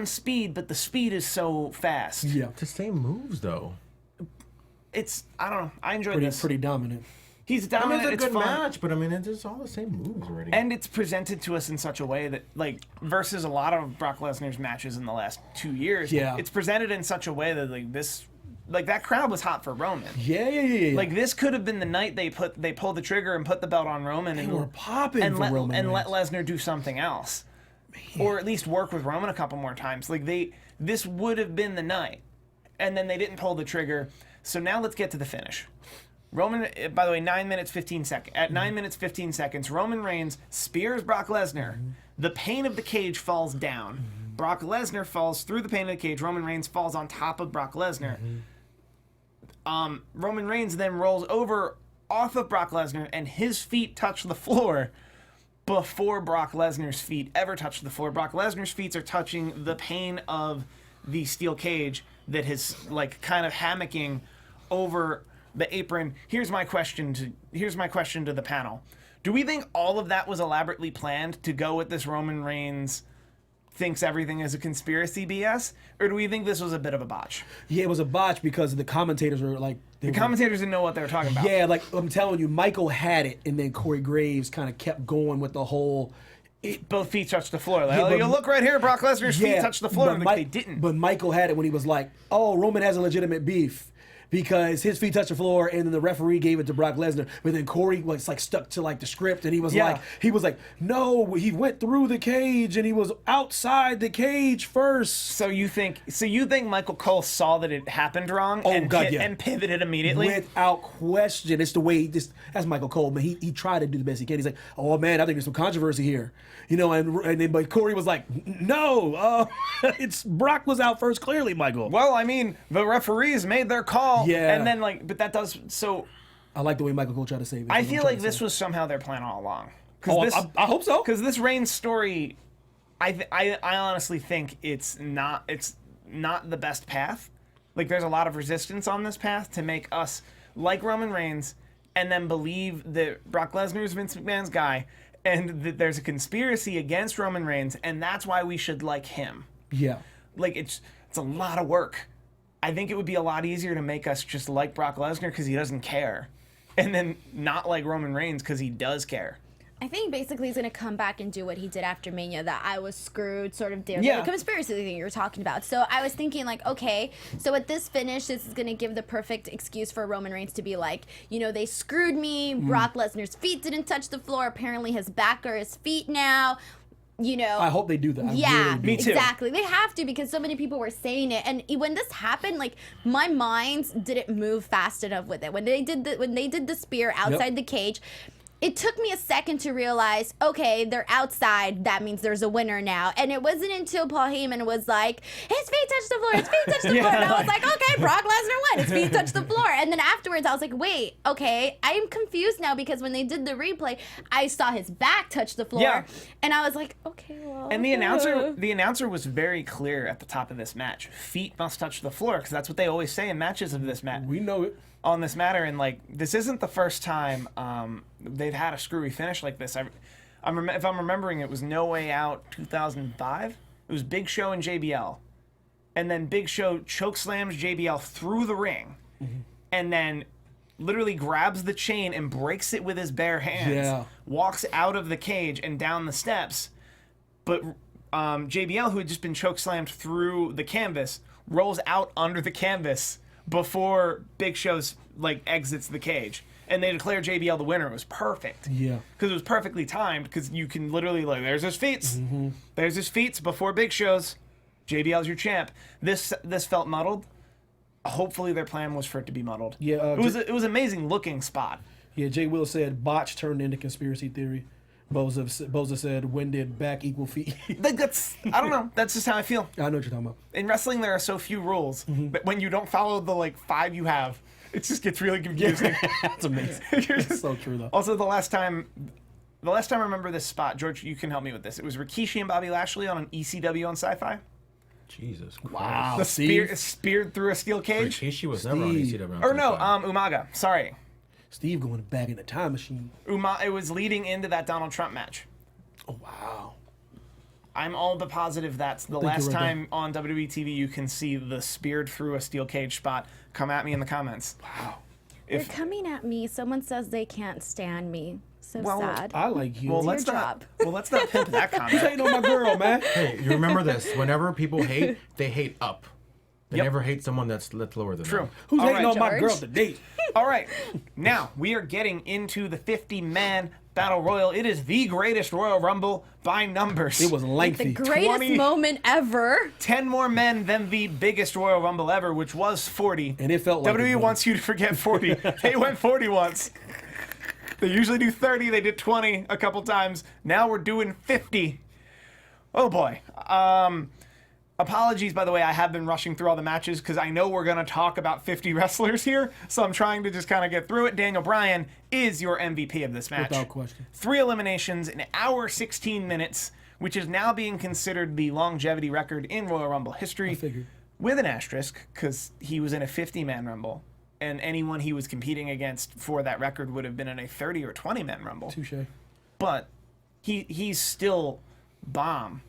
speed, but the speed is so fast. Yeah, It's the same moves though. I don't know. I enjoyed this. Pretty dominant. He's I mean, dominant. it's a It's good fun. match, but I mean, it's all the same moves already. And it's presented to us in such a way that, like, versus a lot of Brock Lesnar's matches in the last 2 years, it's presented in such a way that, like, that crowd was hot for Roman. Yeah. Like, this could have been the night they pulled the trigger and put the belt on Roman. They were popping and for let, Roman and Reigns. let Lesnar do something else. Or at least work with Roman a couple more times. Like, this would have been the night. And then they didn't pull the trigger. So now let's get to the finish. Roman, by the way, 9 minutes, 15 seconds. At 9 minutes, 15 seconds, Roman Reigns spears Brock Lesnar. The pane of the cage falls down. Brock Lesnar falls through the pane of the cage. Roman Reigns falls on top of Brock Lesnar. Roman Reigns then rolls over off of Brock Lesnar, and his feet touch the floor before Brock Lesnar's feet ever touch the floor. Brock Lesnar's feet are touching the pane of the steel cage that is like kind of hammocking over the apron. Here's my question to the panel. Do we think all of that was elaborately planned to go with this Roman Reigns thinks everything is a conspiracy BS, or do we think this was a bit of a botch? Yeah, it was a botch because the commentators were like... The commentators didn't know what they were talking about. Yeah, like I'm telling you, Michael had it, and then Corey Graves kind of kept going with the whole... Both feet touched the floor. Like, Yeah, but- you look right here, Brock Lesnar's feet touched the floor. but Like, they didn't. But Michael had it when he was like, "Oh, Roman has a legitimate beef because his feet touched the floor, and then the referee gave it to Brock Lesnar." But then Corey was like stuck to like the script, and he was like, "No, he went through the cage, and he was outside the cage first." So you think Michael Cole saw that it happened wrong and pivoted immediately? Without question. It's the way that's Michael Cole, man. He tried to do the best he can. He's like, "Oh man, I think there's some controversy here." You know, and then but Corey was like, "No, it's Brock was out first, clearly, Michael." Well, I mean, the referees made their call. Yeah. And then but that does so. I like the way Michael Cole tried to save it. I feel like this was somehow their plan all along. I hope so. Because this Reigns story, I honestly think it's not the best path. Like, there's a lot of resistance on this path to make us like Roman Reigns and then believe that Brock Lesnar is Vince McMahon's guy and that there's a conspiracy against Roman Reigns, and that's why we should like him. Yeah. Like, it's a lot of work. I think it would be a lot easier to make us just like Brock Lesnar because he doesn't care, and then not like Roman Reigns because he does care. I think basically he's going to come back and do what he did after Mania, that I was screwed sort of the conspiracy thing you were talking about. So I was thinking, like, okay, so at this finish, this is going to give the perfect excuse for Roman Reigns to be like, you know, they screwed me. Brock Lesnar's feet didn't touch the floor. Apparently his back are his feet now. You know, I hope they do that. Me too. Exactly. They have to, because so many people were saying it, and when this happened, like, my mind didn't move fast enough with it. When they did the spear outside the cage, it took me a second to realize, okay, they're outside. That means there's a winner now. And it wasn't until Paul Heyman was like, his feet touched the floor, his feet touched the floor. And I was like, okay, Brock Lesnar won. His feet touched the floor. And then afterwards, I was like, wait, okay, I am confused now, because when they did the replay, I saw his back touch the floor. Yeah. And I was like, okay, well. And the announcer was very clear at the top of this match. Feet must touch the floor, because that's what they always say in matches of this match. We know it. On this matter, and like, this isn't the first time they've had a screwy finish like this. If I'm remembering, it was No Way Out 2005. It was Big Show and JBL, and then Big Show chokeslams JBL through the ring, and then literally grabs the chain and breaks it with his bare hands. Walks out of the cage and down the steps, but JBL, who had just been chokeslammed through the canvas, rolls out under the canvas before Big Show's exits the cage, and they declare JBL the winner. It was perfect. Yeah, because it was perfectly timed. Because you can literally there's his feet, there's his feet before Big Show's. JBL's your champ. This felt muddled. Hopefully their plan was for it to be muddled. Yeah, it was amazing looking spot. Yeah, Jay Will said botch turned into conspiracy theory. Boza said, when did back equal feet? I don't know. That's just how I feel. I know what you're talking about. In wrestling, there are so few rules, but when you don't follow the 5 you have, it just gets really confusing. That's amazing. That's so true, though. Also, the last time I remember this spot, George, you can help me with this. It was Rikishi and Bobby Lashley on an ECW on Sci-Fi. Jesus Christ. Wow. The speared through a steel cage. Rikishi was never on ECW. Or no, Umaga. Sorry. Steve going back in the time machine. It was leading into that Donald Trump match. Oh, wow. I'm all but positive that's the last time on WWE TV you can see the speared through a steel cage spot. Come at me in the comments. Wow. They're coming at me. Someone says they can't stand me. So sad. I like you. Well, let's not pimp that comment. You ain't on my girl, man. Hey, you remember this. Whenever people hate, they hate up. They never hate someone that's lower than them. Who's All hating right, on my George? girl today? All right, now we are getting into the 50-man Battle Royal. It is the greatest Royal Rumble by numbers. It was The lengthy. greatest moment ever. 10 more men than the biggest Royal Rumble ever, which was 40. And it felt like WWE it, wants you to forget 40. They went 40 once. They usually do 30. They did 20 a couple times. Now we're doing 50. Oh boy. Apologies, by the way, I have been rushing through all the matches because I know we're going to talk about 50 wrestlers here, so I'm trying to just kind of get through it. Daniel Bryan is your MVP of this match. Without question. 3 eliminations, an hour 16 minutes, which is now being considered the longevity record in Royal Rumble history. I figured. With an asterisk, because he was in a 50-man Rumble, and anyone he was competing against for that record would have been in a 30 or 20-man Rumble. Touche. But he's still bomb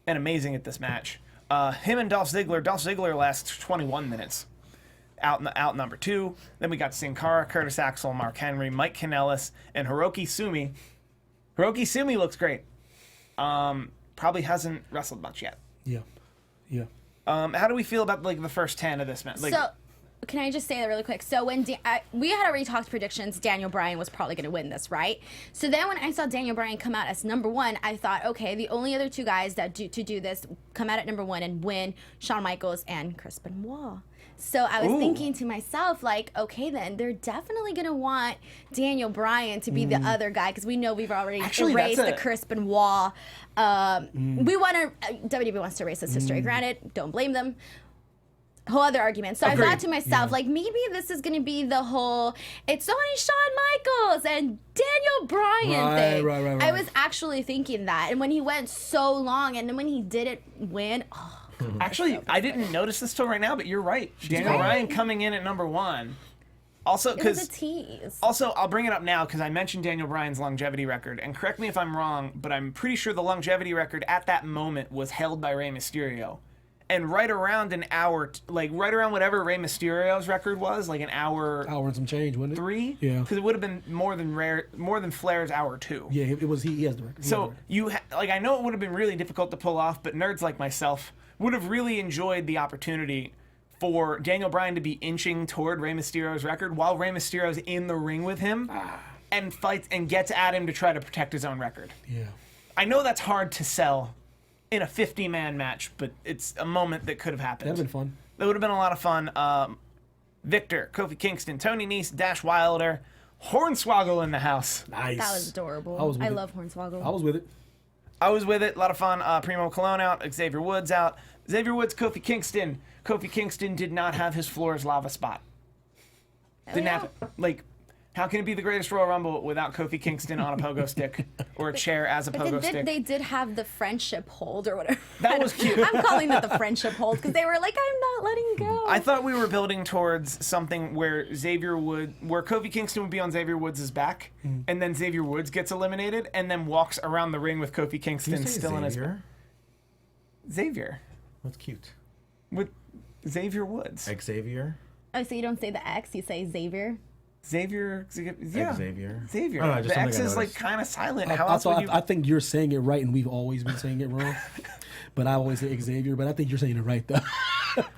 and amazing at this match. Him and Dolph Ziggler lasts 21 minutes. Out number 2. Then we got Sin Cara, Curtis Axel, Mark Henry, Mike Kanellis, and Hiroki Sumi. Hiroki Sumi looks great. Probably hasn't wrestled much yet. Yeah. How do we feel about the first 10 of this match? So, can I just say that really quick? So when we had already talked predictions, Daniel Bryan was probably going to win this, right? So then when I saw Daniel Bryan come out as number 1, I thought, okay, the only other 2 guys that do this come out at number 1 and win, Shawn Michaels and Chris Benoit. So I was thinking to myself, okay, then they're definitely going to want Daniel Bryan to be the other guy because we know we've already erased the Chris Benoit. WWE wants to erase this history. Granted, don't blame them. Whole other argument. So I thought to myself, maybe this is going to be the whole, it's only Shawn Michaels and Daniel Bryan thing. Right. I was actually thinking that. And when he went so long and then when he didn't win, Actually, I didn't notice this till right now, but you're right. Daniel Bryan coming in at number 1. Also, it was because a tease. Also, I'll bring it up now because I mentioned Daniel Bryan's longevity record, and correct me if I'm wrong, but I'm pretty sure the longevity record at that moment was held by Rey Mysterio. And right around an hour, right around whatever Rey Mysterio's record was, an hour And some change, wasn't it? 3. Yeah. Because it would have been more than Flair's hour 2. Yeah, it was. He has the record. So I know it would have been really difficult to pull off, but nerds like myself would have really enjoyed the opportunity for Daniel Bryan to be inching toward Rey Mysterio's record while Rey Mysterio's in the ring with him and fights and gets at him to try to protect his own record. Yeah. I know that's hard to sell in a 50-man match, but it's a moment that could have happened. That'd been fun. That would have been a lot of fun. Victor, Kofi Kingston, Tony Nese, Dash Wilder, Hornswoggle in the house. Nice. That was adorable. I love Hornswoggle. I was with it. I was with it. A lot of fun. Primo Colon out. Xavier Woods out. Xavier Woods, Kofi Kingston. Kofi Kingston did not have his floor as lava spot. Didn't have it. How can it be the greatest Royal Rumble without Kofi Kingston on a pogo stick or a chair as a pogo stick? They did have the friendship hold or whatever. That was cute. I'm calling it the friendship hold because they were like, I'm not letting go. I thought we were building towards something where Kofi Kingston would be on Xavier Woods' back, and then Xavier Woods gets eliminated, and then walks around the ring with Kofi Kingston still in his Xavier. That's cute. With Xavier Woods. Xavier. Oh, so you don't say the X, you say Xavier? Xavier. Xavier. Xavier. Oh, no, just the X something I is noticed. kind of silent. How else would you? I think you're saying it right, and we've always been saying it wrong. But I always say Xavier, but I think you're saying it right, though.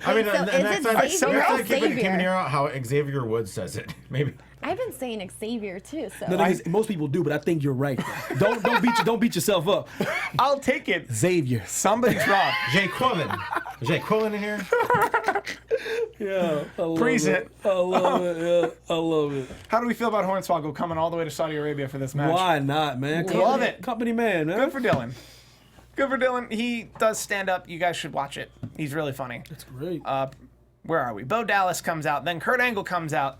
I mean, So and is it next Xavier time or keep Xavier? hear out how Xavier Woods says it. Maybe. I've been saying Xavier too, so. The thing is, most people do, but I think you're right. Don't beat yourself up. I'll take it. Xavier. Somebody's wrong. Jay Quillen. Jay Quillen in here? Yeah, I love Present. it. I love it. Yeah, I love it. How do we feel about Hornswoggle coming all the way to Saudi Arabia for this match? Why not, man? Love it. Company man, man. Good for Dylan. Good for Dylan. He does stand up. You guys should watch it. He's really funny. That's great. Where are we? Bo Dallas comes out. Then Kurt Angle comes out.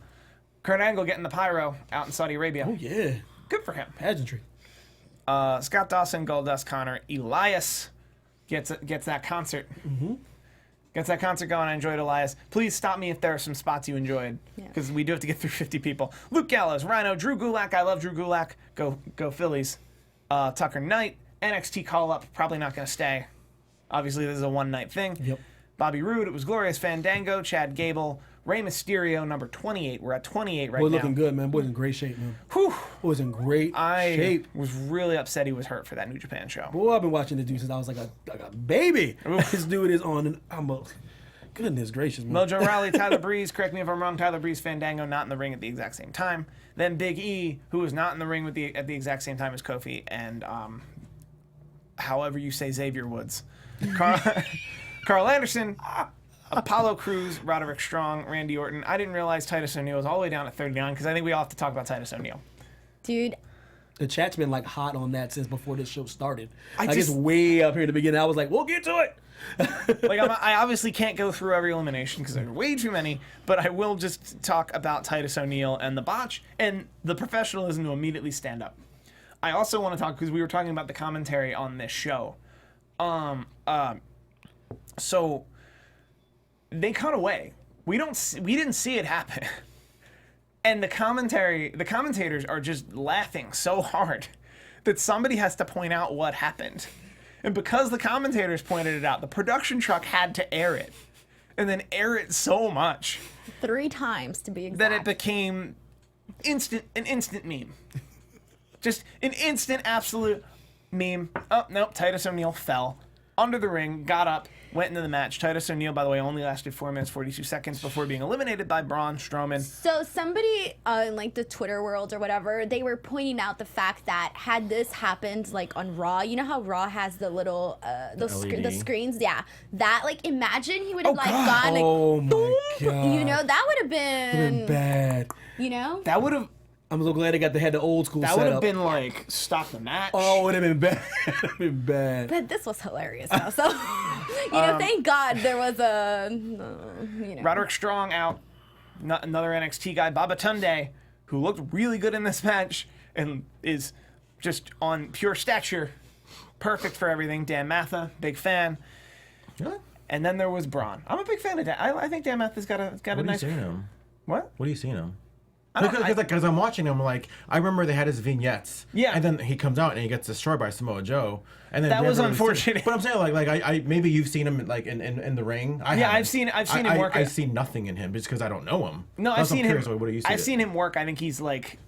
Kurt Angle getting the pyro out in Saudi Arabia. Oh yeah, Good for him. pageantry. Scott Dawson, Goldust, Connor, Elias gets that concert. Mm-hmm. Gets that concert going. I enjoyed Elias. Please stop me if there are some spots you enjoyed, because we do have to get through 50 people. Luke Gallows, Rhino, Drew Gulak. I love Drew Gulak. Go Phillies. Tucker Knight, NXT call up. Probably not going to stay. Obviously, this is a one-night thing. Yep. Bobby Roode. It was Glorious Fandango. Chad Gable. Rey Mysterio, number 28. We're at 28 right Boy, now. looking good, man. Boy's in great shape, man. Whew. Boy's in great shape. was really upset he was hurt for that New Japan show. Boy, I've been watching this dude since I was like a baby. This dude is on, and goodness gracious, man. Mojo Rawley, Tyler Breeze. Correct me if I'm wrong. Tyler Breeze, Fandango, not in the ring at the exact same time. Then Big E, who was not in the ring at the exact same time as Kofi, and however you say Xavier Woods. Carl Anderson, Apollo Crews, Roderick Strong, Randy Orton. I didn't realize Titus O'Neil was all the way down at 39 because I think we all have to talk about Titus O'Neil. Dude, The chat's been like hot on that since before this show started. I Like it's just- way up here in the beginning. I was like, we'll get to it. Like I obviously can't go through every elimination because there are way too many, but I will just talk about Titus O'Neil and the botch and the professionalism to immediately stand up. I also want to talk because we were talking about the commentary on this show. So they cut away. We didn't see it happen. And the commentators are just laughing so hard that somebody has to point out what happened. And because the commentators pointed it out, the production truck had to air it. And then air it so much 3 times to be exact. that it became an instant meme. Just an instant absolute meme. Oh, nope, Titus O'Neil fell. Under the ring, got up, went into the match. Titus O'Neil, by the way, only lasted 4 minutes, 42 seconds before being eliminated by Braun Strowman. So somebody in like the Twitter world or whatever, they were pointing out the fact that had this happened like on Raw, you know how Raw has the little the LED. screens, yeah. That like imagine he would have like God. gone like, Oh my god. you know, that would have been, bad. you know. That would have I'm so glad they had the old school setup. been like stop the match. Oh, it would have been bad. It would have been bad. But this was hilarious though. So you know, thank God there was a you know. Roderick Strong out. Another NXT guy, Babatunde, who looked really good in this match and is just on pure stature, perfect for everything. Dan Matha, big fan. Really? And then there was Braun. I'm a big fan of Dan. I think Dan Matha's got a What are you nice. seeing him? What? What are you seeing him? I don't- Because I'm watching him, like, I remember they had his vignettes. Yeah. And then he comes out and he gets destroyed by Samoa Joe. And then That we was never really seen- unfortunate. But I'm saying, like I maybe you've seen him, like, in the ring. I Yeah, haven't. I've seen him work. I've seen nothing in him just because I don't know him. No, I've That's why seen I'm him. curious, what do you see? I've seen him work. I think he's like,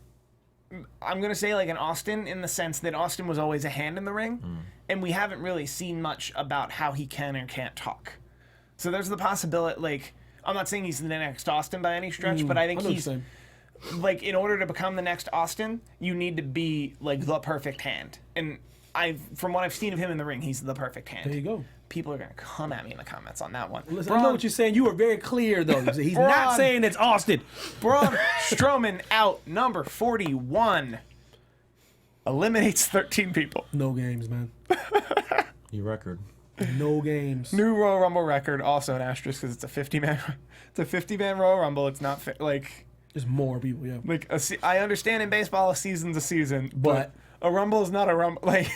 I'm gonna say like an Austin in the sense that Austin was always a hand in the ring, and we haven't really seen much about how he can or can't talk. So there's the possibility. Like, I'm not saying he's the next Austin by any stretch, but I think I know what he's you're saying. like, in order to become the next Austin, you need to be like the perfect hand. And from what I've seen of him in the ring, he's the perfect hand. There you go. People are gonna come at me in the comments on that one. Listen, I know what you're saying. You were very clear though. He's Braun. not saying it's Austin. Braun Strowman out, number 41. Eliminates 13 people. No games, man. Your record. No games. New Royal Rumble record, also an asterisk because it's a 50-man Royal Rumble. It's not like There's more people, yeah. I understand in baseball a season's a season, but a Rumble is not a Rumble. Like,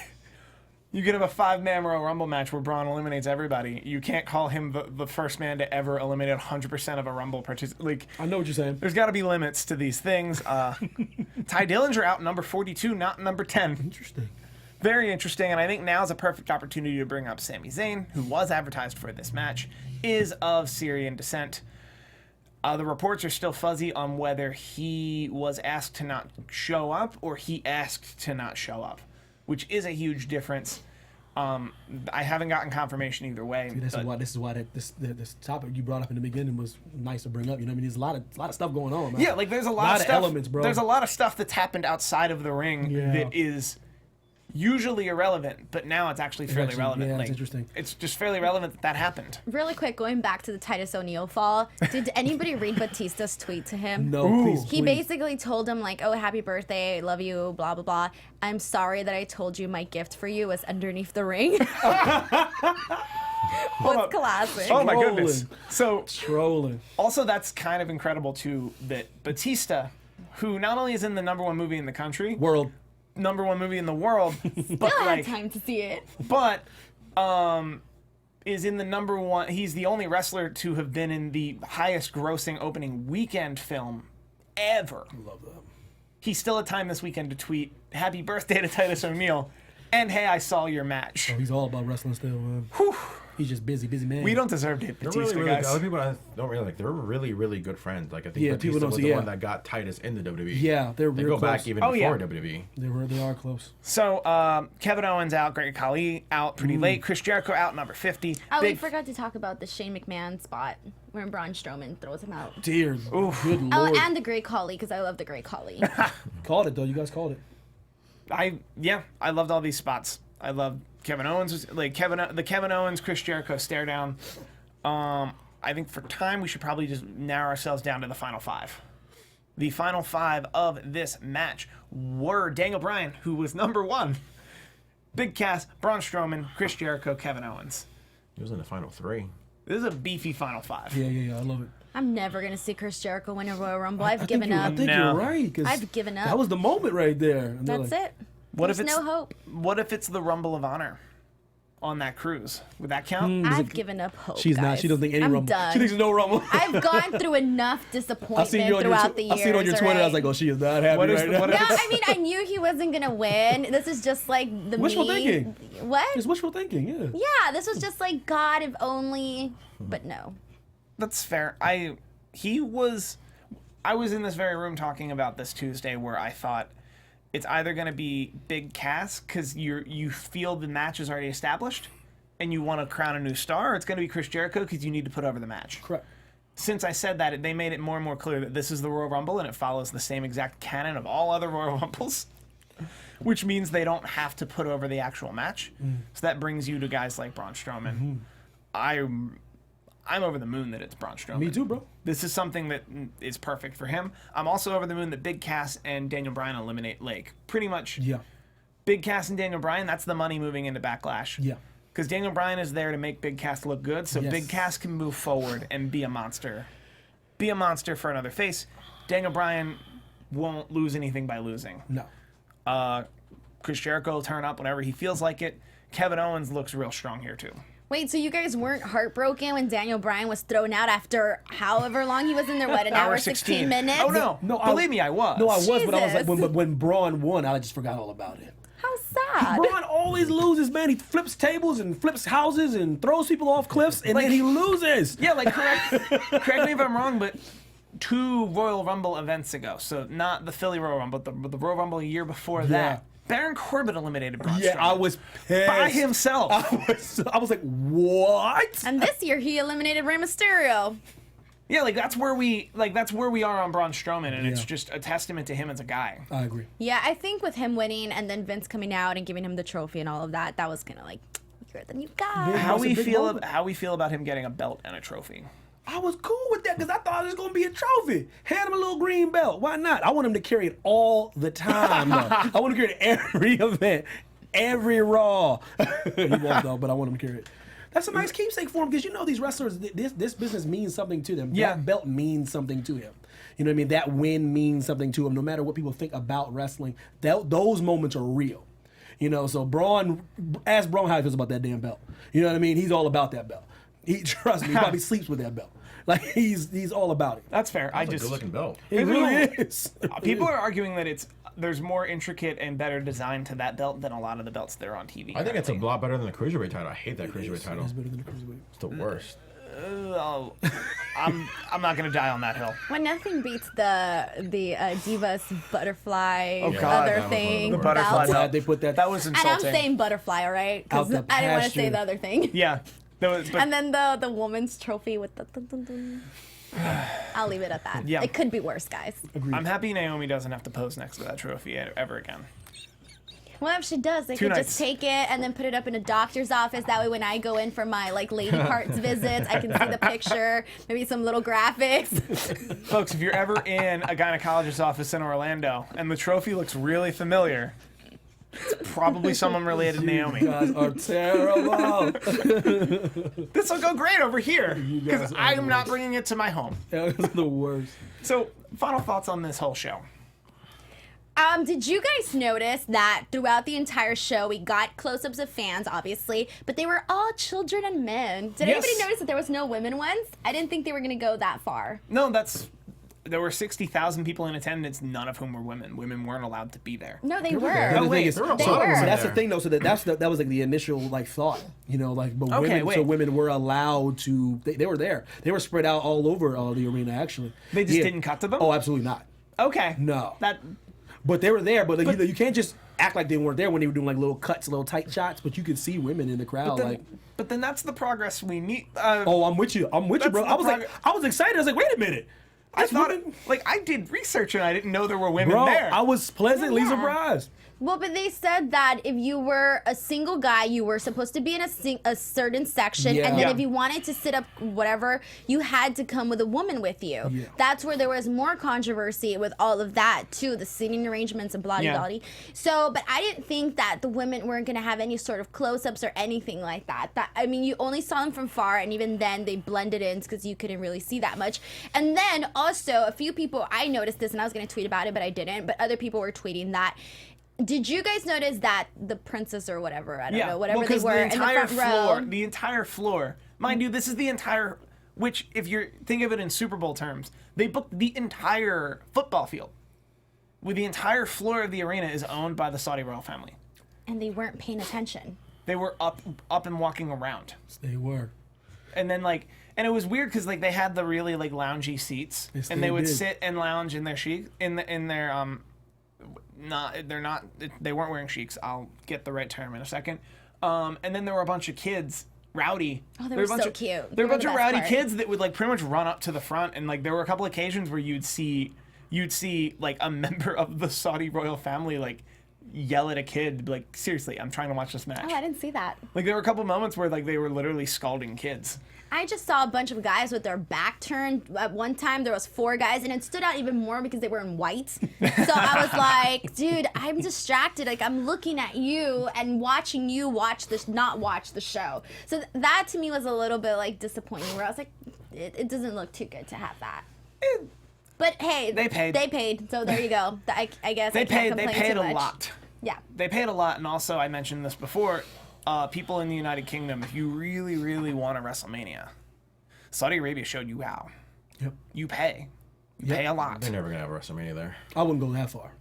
you can have a 5-man Royal Rumble match where Braun eliminates everybody. You can't call him the first man to ever eliminate 100% of a Rumble participant. Like, I know what you're saying. there's got to be limits to these things. Ty Dillinger out, number 42, not number 10. Interesting. Very interesting, and I think now's a perfect opportunity to bring up Sami Zayn, who was advertised for this match, is of Syrian descent. The reports are still fuzzy on whether he was asked to not show up or he asked to not show up, which is a huge difference. I haven't gotten confirmation either way. This is why this topic you brought up in the beginning was nice to bring up. You know what I mean? There's a lot of stuff going on, man. Yeah, like there's a lot of stuff, elements, bro. There's a lot of stuff that's happened outside of the ring that is usually irrelevant, but now it's actually fairly relevant. Yeah, like, it's interesting. It's just fairly relevant that happened. Really quick, going back to the Titus O'Neil fall, did anybody read Batista's tweet to him? No, please. He basically told him like, "Oh, happy birthday, I love you, blah blah blah. I'm sorry that I told you my gift for you was underneath the ring." What's classic? Oh my Trolling. goodness. So Trolling. also that's kind of incredible too that Batista, who not only is in the #1 movie in the country, World. #1 movie in the world, but Still had like, time to see it. but is in the #1. He's the only wrestler to have been in the highest grossing opening weekend film ever. Love that. He still had time this weekend to tweet, "Happy birthday to Titus O'Neil," and "Hey, I saw your match." Oh, he's all about wrestling still, man. He's just busy man. We don't deserve to hit They're Batista, really, really guys. Other people I don't really like. They're really, really good friends. Like I think Yeah, Batista people don't was see- the yeah. one that got Titus in the WWE. Yeah, they're They real go close. back even Oh, before yeah. WWE. They are close. So Kevin Owens out, Great Khali out pretty late, Chris Jericho out, number 50. Oh, we Big- forgot to talk about the Shane McMahon spot where Braun Strowman throws him out. Dear, good Oh, lord. and the Great Khali, because I love the Great Khali. Called it though. You guys called it. I loved all these spots. I love Kevin Owens, the Kevin Owens Chris Jericho stare down. I think for time we should probably just narrow ourselves down to the final 5. The final 5 of this match were Daniel Bryan, who was number 1, Big Cass, Braun Strowman, Chris Jericho, Kevin Owens. He was in the final 3. This is a beefy final 5. Yeah, I love it. I'm never gonna see Chris Jericho win a Royal Rumble. I've given up. I think No. you're right. 'Cause I've given up. That was the moment right there. And they're That's like, it. What There's if it's no hope. What if it's the Rumble of Honor on that cruise? Would that count? I've given up hope. She's not. guys. She doesn't think any I'm rumble. Done. She thinks there's no rumble. I've gone through enough disappointment throughout the years. I seen it on your Twitter. I was like, oh, she is not happy What is right the- now. what no, if I mean, I knew he wasn't gonna win. This is just like the Wishful me. thinking. What? It's wishful thinking, yeah. Yeah, this was just like God, if only. But no. That's fair. I was in this very room talking about this Tuesday where I thought it's either going to be Big Cass because you feel the match is already established and you want to crown a new star, or it's going to be Chris Jericho because you need to put over the match. Correct. Since I said that, they made it more and more clear that this is the Royal Rumble and it follows the same exact canon of all other Royal Rumbles, which means they don't have to put over the actual match. So that brings you to guys like Braun Strowman. I'm over the moon that it's Braun Strowman. Me too, bro. This is something that is perfect for him. I'm also over the moon that Big Cass and Daniel Bryan eliminate Lake. Pretty much, Yeah. Big Cass and Daniel Bryan, that's the money moving into Backlash. Yeah. Because Daniel Bryan is there to make Big Cass look good, so Yes. Big Cass can move forward and be a monster. Be a monster for another face. Daniel Bryan won't lose anything by losing. No. Chris Jericho will turn up whenever he feels like it. Kevin Owens looks real strong here, too. Wait, so you guys weren't heartbroken when Daniel Bryan was thrown out after however long he was in there? What, an hour 16 minutes? Oh, no. No, Believe me, I was. No, I was, but I was like, Jesus. when Braun won, I just forgot all about it. How sad. Braun always loses, man. He flips tables and flips houses and throws people off cliffs, and then he loses. Yeah, like, correct me if I'm wrong, but 2 Royal Rumble events ago, so not the Philly Royal Rumble, but the Royal Rumble a year before that, Baron Corbin eliminated Braun Yeah, Strowman. I was pissed. By himself. I was like, what? And this year he eliminated Rey Mysterio. Yeah, that's where we are on Braun Strowman, and it's Yeah. just a testament to him as a guy. I agree. Yeah, I think with him winning and then Vince coming out and giving him the trophy and all of that, that was kind of like, you're the new guy. Yeah. How was a we big feel moment. how we feel about him getting a belt and a trophy. I was cool with that because I thought it was going to be a trophy. Hand him a little green belt. Why not? I want him to carry it all the time, though. I want him to carry it every event, every Raw. He won't, though, but I want him to carry it. That's a nice keepsake for him because, these wrestlers, this business means something to them. Yeah. That belt means something to him. You know what I mean? That win means something to him. No matter what people think about wrestling, those moments are real. So ask Braun how he feels about that damn belt. You know what I mean? He's all about that belt. Trust me, he probably sleeps with that belt. Like he's all about it. That's fair. That's a good-looking belt. It really is. People are arguing that there's more intricate and better design to that belt than a lot of the belts that are on TV. I think it's a currently. lot better than the Cruiserweight title. I hate that Cruiserweight title. It's better than the Cruiserweight. It's the worst. I'm not gonna die on that hill. When nothing beats the Divas butterfly God, other that was thing. one of the butterfly belt. Glad belt. they put that. That was And insulting. I'm saying butterfly, all right? Because Out I the didn't want to say pasture. the other thing. Yeah. But And then the woman's trophy with the dun, dun, dun. I'll leave it at that. Yeah. It could be worse, guys. I'm happy Naomi doesn't have to pose next to that trophy ever again. Well, if she does, they Two could nights. just take it and then put it up in a doctor's office. That way, when I go in for my lady parts visits, I can see the picture, maybe some little graphics. Folks, if you're ever in a gynecologist's office in Orlando and the trophy looks really familiar, it's probably someone related to Naomi. You guys are terrible. This will go great over here because guys are I'm not worse. bringing it to my home. That was the worst. So, final thoughts on this whole show. Did you guys notice that throughout the entire show we got close-ups of fans, obviously, but they were all children and men? Did Yes. anybody notice that there was no women ones? I didn't think they were gonna go that far. No, there were 60,000 people in attendance, none of whom were women. Women weren't allowed to be there. No, they were. And the thing wait, is- there were a They lot of were. women So that's there. the thing, though. So that was like the initial thought, but Okay, women, wait. so women were allowed to. They were there. They were spread out all over the arena. Actually, They just didn't cut to them? Oh, absolutely not. Okay. No. But But they were there. But, you can't just act like they weren't there when they were doing little cuts, little tight shots. But you could see women in the crowd. but then that's the progress we need. Oh, I'm with you. I'm with you, bro. That's the I was excited. I was like, wait a minute. I That's thought women? I did research and I didn't know there were women Bro, there. I was pleasantly Yeah. surprised. Well, but they said that if you were a single guy, you were supposed to be in a certain section, and then Yeah. if you wanted to sit up whatever, you had to come with a woman with you. Yeah. That's where there was more controversy with all of that too, the seating arrangements and blah blah blah. So, but I didn't think that the women weren't going to have any sort of close-ups or anything like that. I mean, you only saw them from far, and even then they blended in because you couldn't really see that much. And then also a few people, I noticed this, and I was going to tweet about it, but I didn't. But other people were tweeting that. Did you guys notice that the princess or whatever, I don't know, whatever they were in the front row? The entire floor, mind you, this is the entire, which if you think of it in Super Bowl terms, they booked the entire football field. With the entire floor of the arena is owned by the Saudi royal family. And they weren't paying attention. They were up and walking around. They were. And then and it was weird because they had the really loungy seats, Yes, and they they would did. sit and lounge in their they weren't wearing sheiks. I'll get the right term in a second. And then there were a bunch of kids, rowdy. Oh, they There were a bunch so of- cute. There were a bunch the of best rowdy part. kids that would pretty much run up to the front, and there were a couple occasions where you'd see a member of the Saudi royal family yell at a kid, seriously, I'm trying to watch this match. Oh, I didn't see that. There were a couple moments where they were literally scalding kids. I just saw a bunch of guys with their back turned. At one time, there was 4 guys, and it stood out even more because they were in white. So I was like, dude, I'm distracted. I'm looking at you and watching you not watch the show. So that to me was a little bit disappointing. Where I was like, it doesn't look too good to have that. But hey, They paid. They paid. So there you go. I guess They I can't paid. They complain paid too a much. lot. Yeah. They paid a lot, and also I mentioned this before. People in the United Kingdom, if you really, really want a WrestleMania, Saudi Arabia showed you how. Yep. You pay. You pay a lot. They're never gonna have a WrestleMania there. I wouldn't go that far.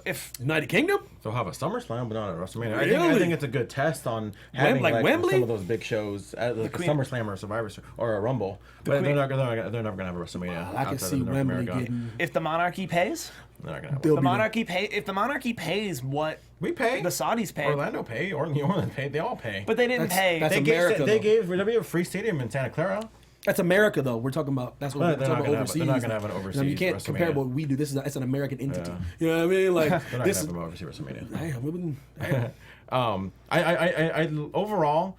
If United Kingdom? They'll have a SummerSlam, but not a WrestleMania. I Really? think it's a good test on having Wembley? some of those big shows, like a Queen- SummerSlam or a Survivor or a Rumble. But they're never gonna have a WrestleMania. I can outside see of North Wembley America. getting. the monarchy pays, They're not gonna have They'll one. be if the monarchy pays what We pay. the Saudis pay, Orlando pay, or New Orleans pay. They all pay. but they didn't pay. that's they America, they though. gave WWE a free stadium in Santa Clara. That's America, though. We're talking about. That's what Well, we're they're talking not about gonna have- overseas. they're not gonna have an I mean, overseas you can't compare WrestleMania. what we do. It's an American entity. Yeah. You know what I mean? Like They're not this. gonna have them overseas WrestleMania. Damn, we wouldn't. Damn. I overall,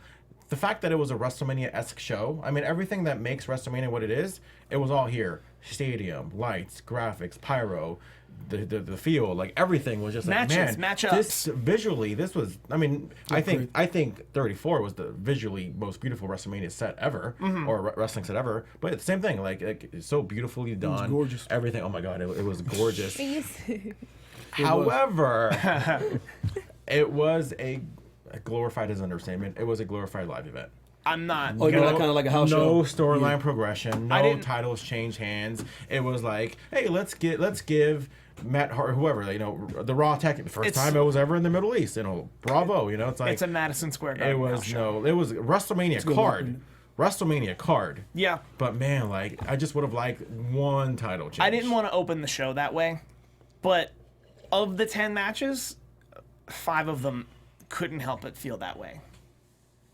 the fact that it was a WrestleMania-esque show. I mean, everything that makes WrestleMania what it is, it was all here. Stadium, lights, graphics, pyro, the feel, everything was just Matches, man, matchups. This visually, this was. I mean, I think 34 was the visually most beautiful WrestleMania set ever, or wrestling set ever. But it's the same thing. It's so beautifully done. gorgeous. Everything. Oh my god, it was gorgeous. Please. However, it was a glorified is an understatement. It was a glorified live event. I'm not. Oh, you know, kind of like a house show. No storyline progression. No didn't- titles change hands. It was like, hey, let's give Matt Hart, whoever, the Raw tag. The first It's- time it was ever in the Middle East. Bravo. It's like It's a Madison Square it Garden. was house show. it was WrestleMania good card. looking. WrestleMania card. Yeah. But man, I just would have liked one title change. I didn't want to open the show that way, but of the 10 matches, 5 of them couldn't help but feel that way.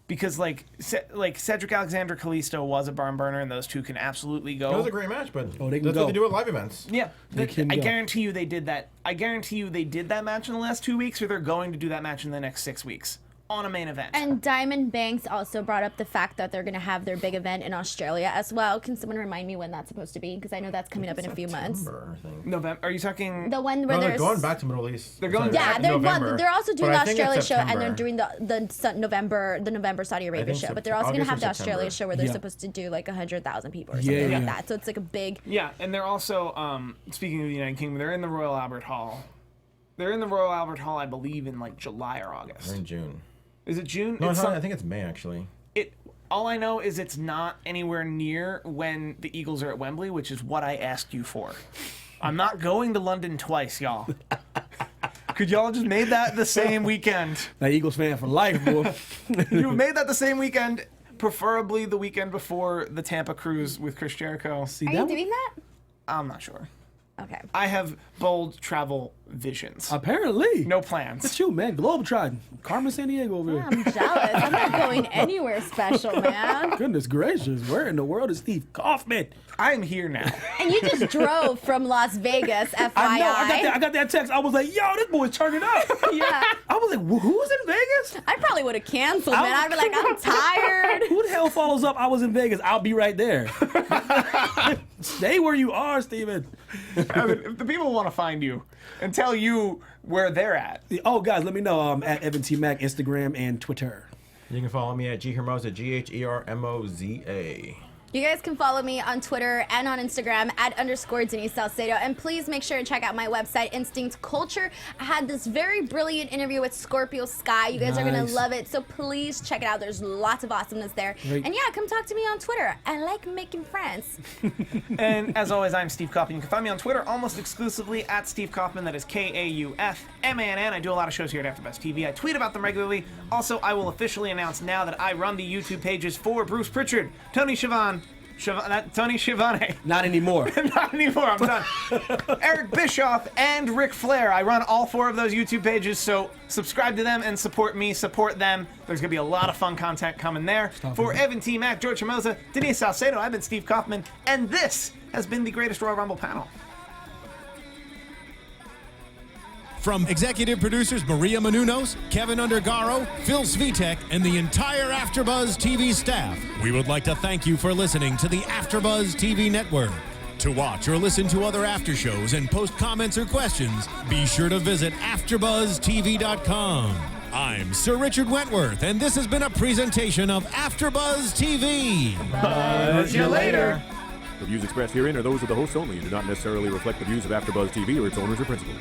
Because Cedric Alexander Kalisto was a barn burner, and those two can absolutely go. It was a great match, but Oh, they can that's go. what they do at live events. Yeah, can I go. guarantee you they did that. I guarantee you they did that match in the last 2 weeks, or they're going to do that match in the next 6 weeks on a main event. And Diamond Banks also brought up the fact that they're going to have their big event in Australia as well. Can someone remind me when that's supposed to be? Because I know that's coming up in a few months. September, I think. November? Are you talking? The one where No, they're there's going back to Middle East. They're going Sorry, back yeah, in they're also doing But the I think it's Australia show, and they're September. doing the November Saudi Arabia think show. But they're also going to have August or the Australia September. show where they're Yeah. supposed to do 100,000 people or something Yeah, like yeah. that. So it's a big. Yeah, and they're also speaking of the United Kingdom, they're in the Royal Albert Hall. They're in the Royal Albert Hall, I believe, in July or They're August. in June. Is it June? No, It's it's not, some- I think it's May actually. All I know is it's not anywhere near when the Eagles are at Wembley, which is what I asked you for. I'm not going to London twice, y'all. Could y'all just made that the same weekend? That Eagles fan for life, boy. You made that the same weekend, preferably the weekend before the Tampa cruise with Chris Jericho. See, Are you that doing that? I'm not sure. Okay. I have bold travel visions. Apparently. No plans. It's you, man. Globetrotting. Carmen Sandiego over Yeah, here. I'm jealous. I'm not going anywhere special, man. Goodness gracious. Where in the world is Steve Kaufman? I'm here now. And you just drove from Las Vegas, FYI. I know. I got that text. I was like, yo, this boy's turning up. Yeah. I was like, who's in Vegas? I probably would have canceled, man. I'd be like, I'm tired. Who the hell follows up? I was in Vegas. I'll be right there. Stay where you are, Steven. If the people want to find you and tell you where they're at. Oh, guys, let me know. At Evan T. Mack, Instagram and Twitter. You can follow me at G Hermoza, GHERMOZA. You guys can follow me on Twitter and on Instagram at _ Denise Salcedo. And please make sure to check out my website, Instinct Culture. I had this very brilliant interview with Scorpio Sky. You guys are going to love it. So please check it out. There's lots of awesomeness there. Great. And yeah, come talk to me on Twitter. I like making friends. And as always, I'm Steve Kaufman. You can find me on Twitter almost exclusively at Steve Kaufman. That is KAUFMANN. I do a lot of shows here at AfterBuzz TV. I tweet about them regularly. Also, I will officially announce now that I run the YouTube pages for Bruce Pritchard, Tony Schiavone, Tony Schiavone. Not anymore. Not anymore, I'm done. Eric Bischoff and Ric Flair. I run all 4 of those YouTube pages, so subscribe to them and support me, support them. There's going to be a lot of fun content coming there. For Evan T. Mack, George Hermoza, Denise Salcedo, I've been Steve Kaufman, and this has been the Greatest Royal Rumble panel. From executive producers Maria Menounos, Keven Undergaro, Phil Svitek, and the entire AfterBuzz TV staff, we would like to thank you for listening to the AfterBuzz TV network. To watch or listen to other after shows and post comments or questions, be sure to visit AfterBuzzTV.com. I'm Sir Richard Wentworth, and this has been a presentation of AfterBuzz TV. See you later. The views expressed herein are those of the hosts only and do not necessarily reflect the views of AfterBuzz TV or its owners or principals.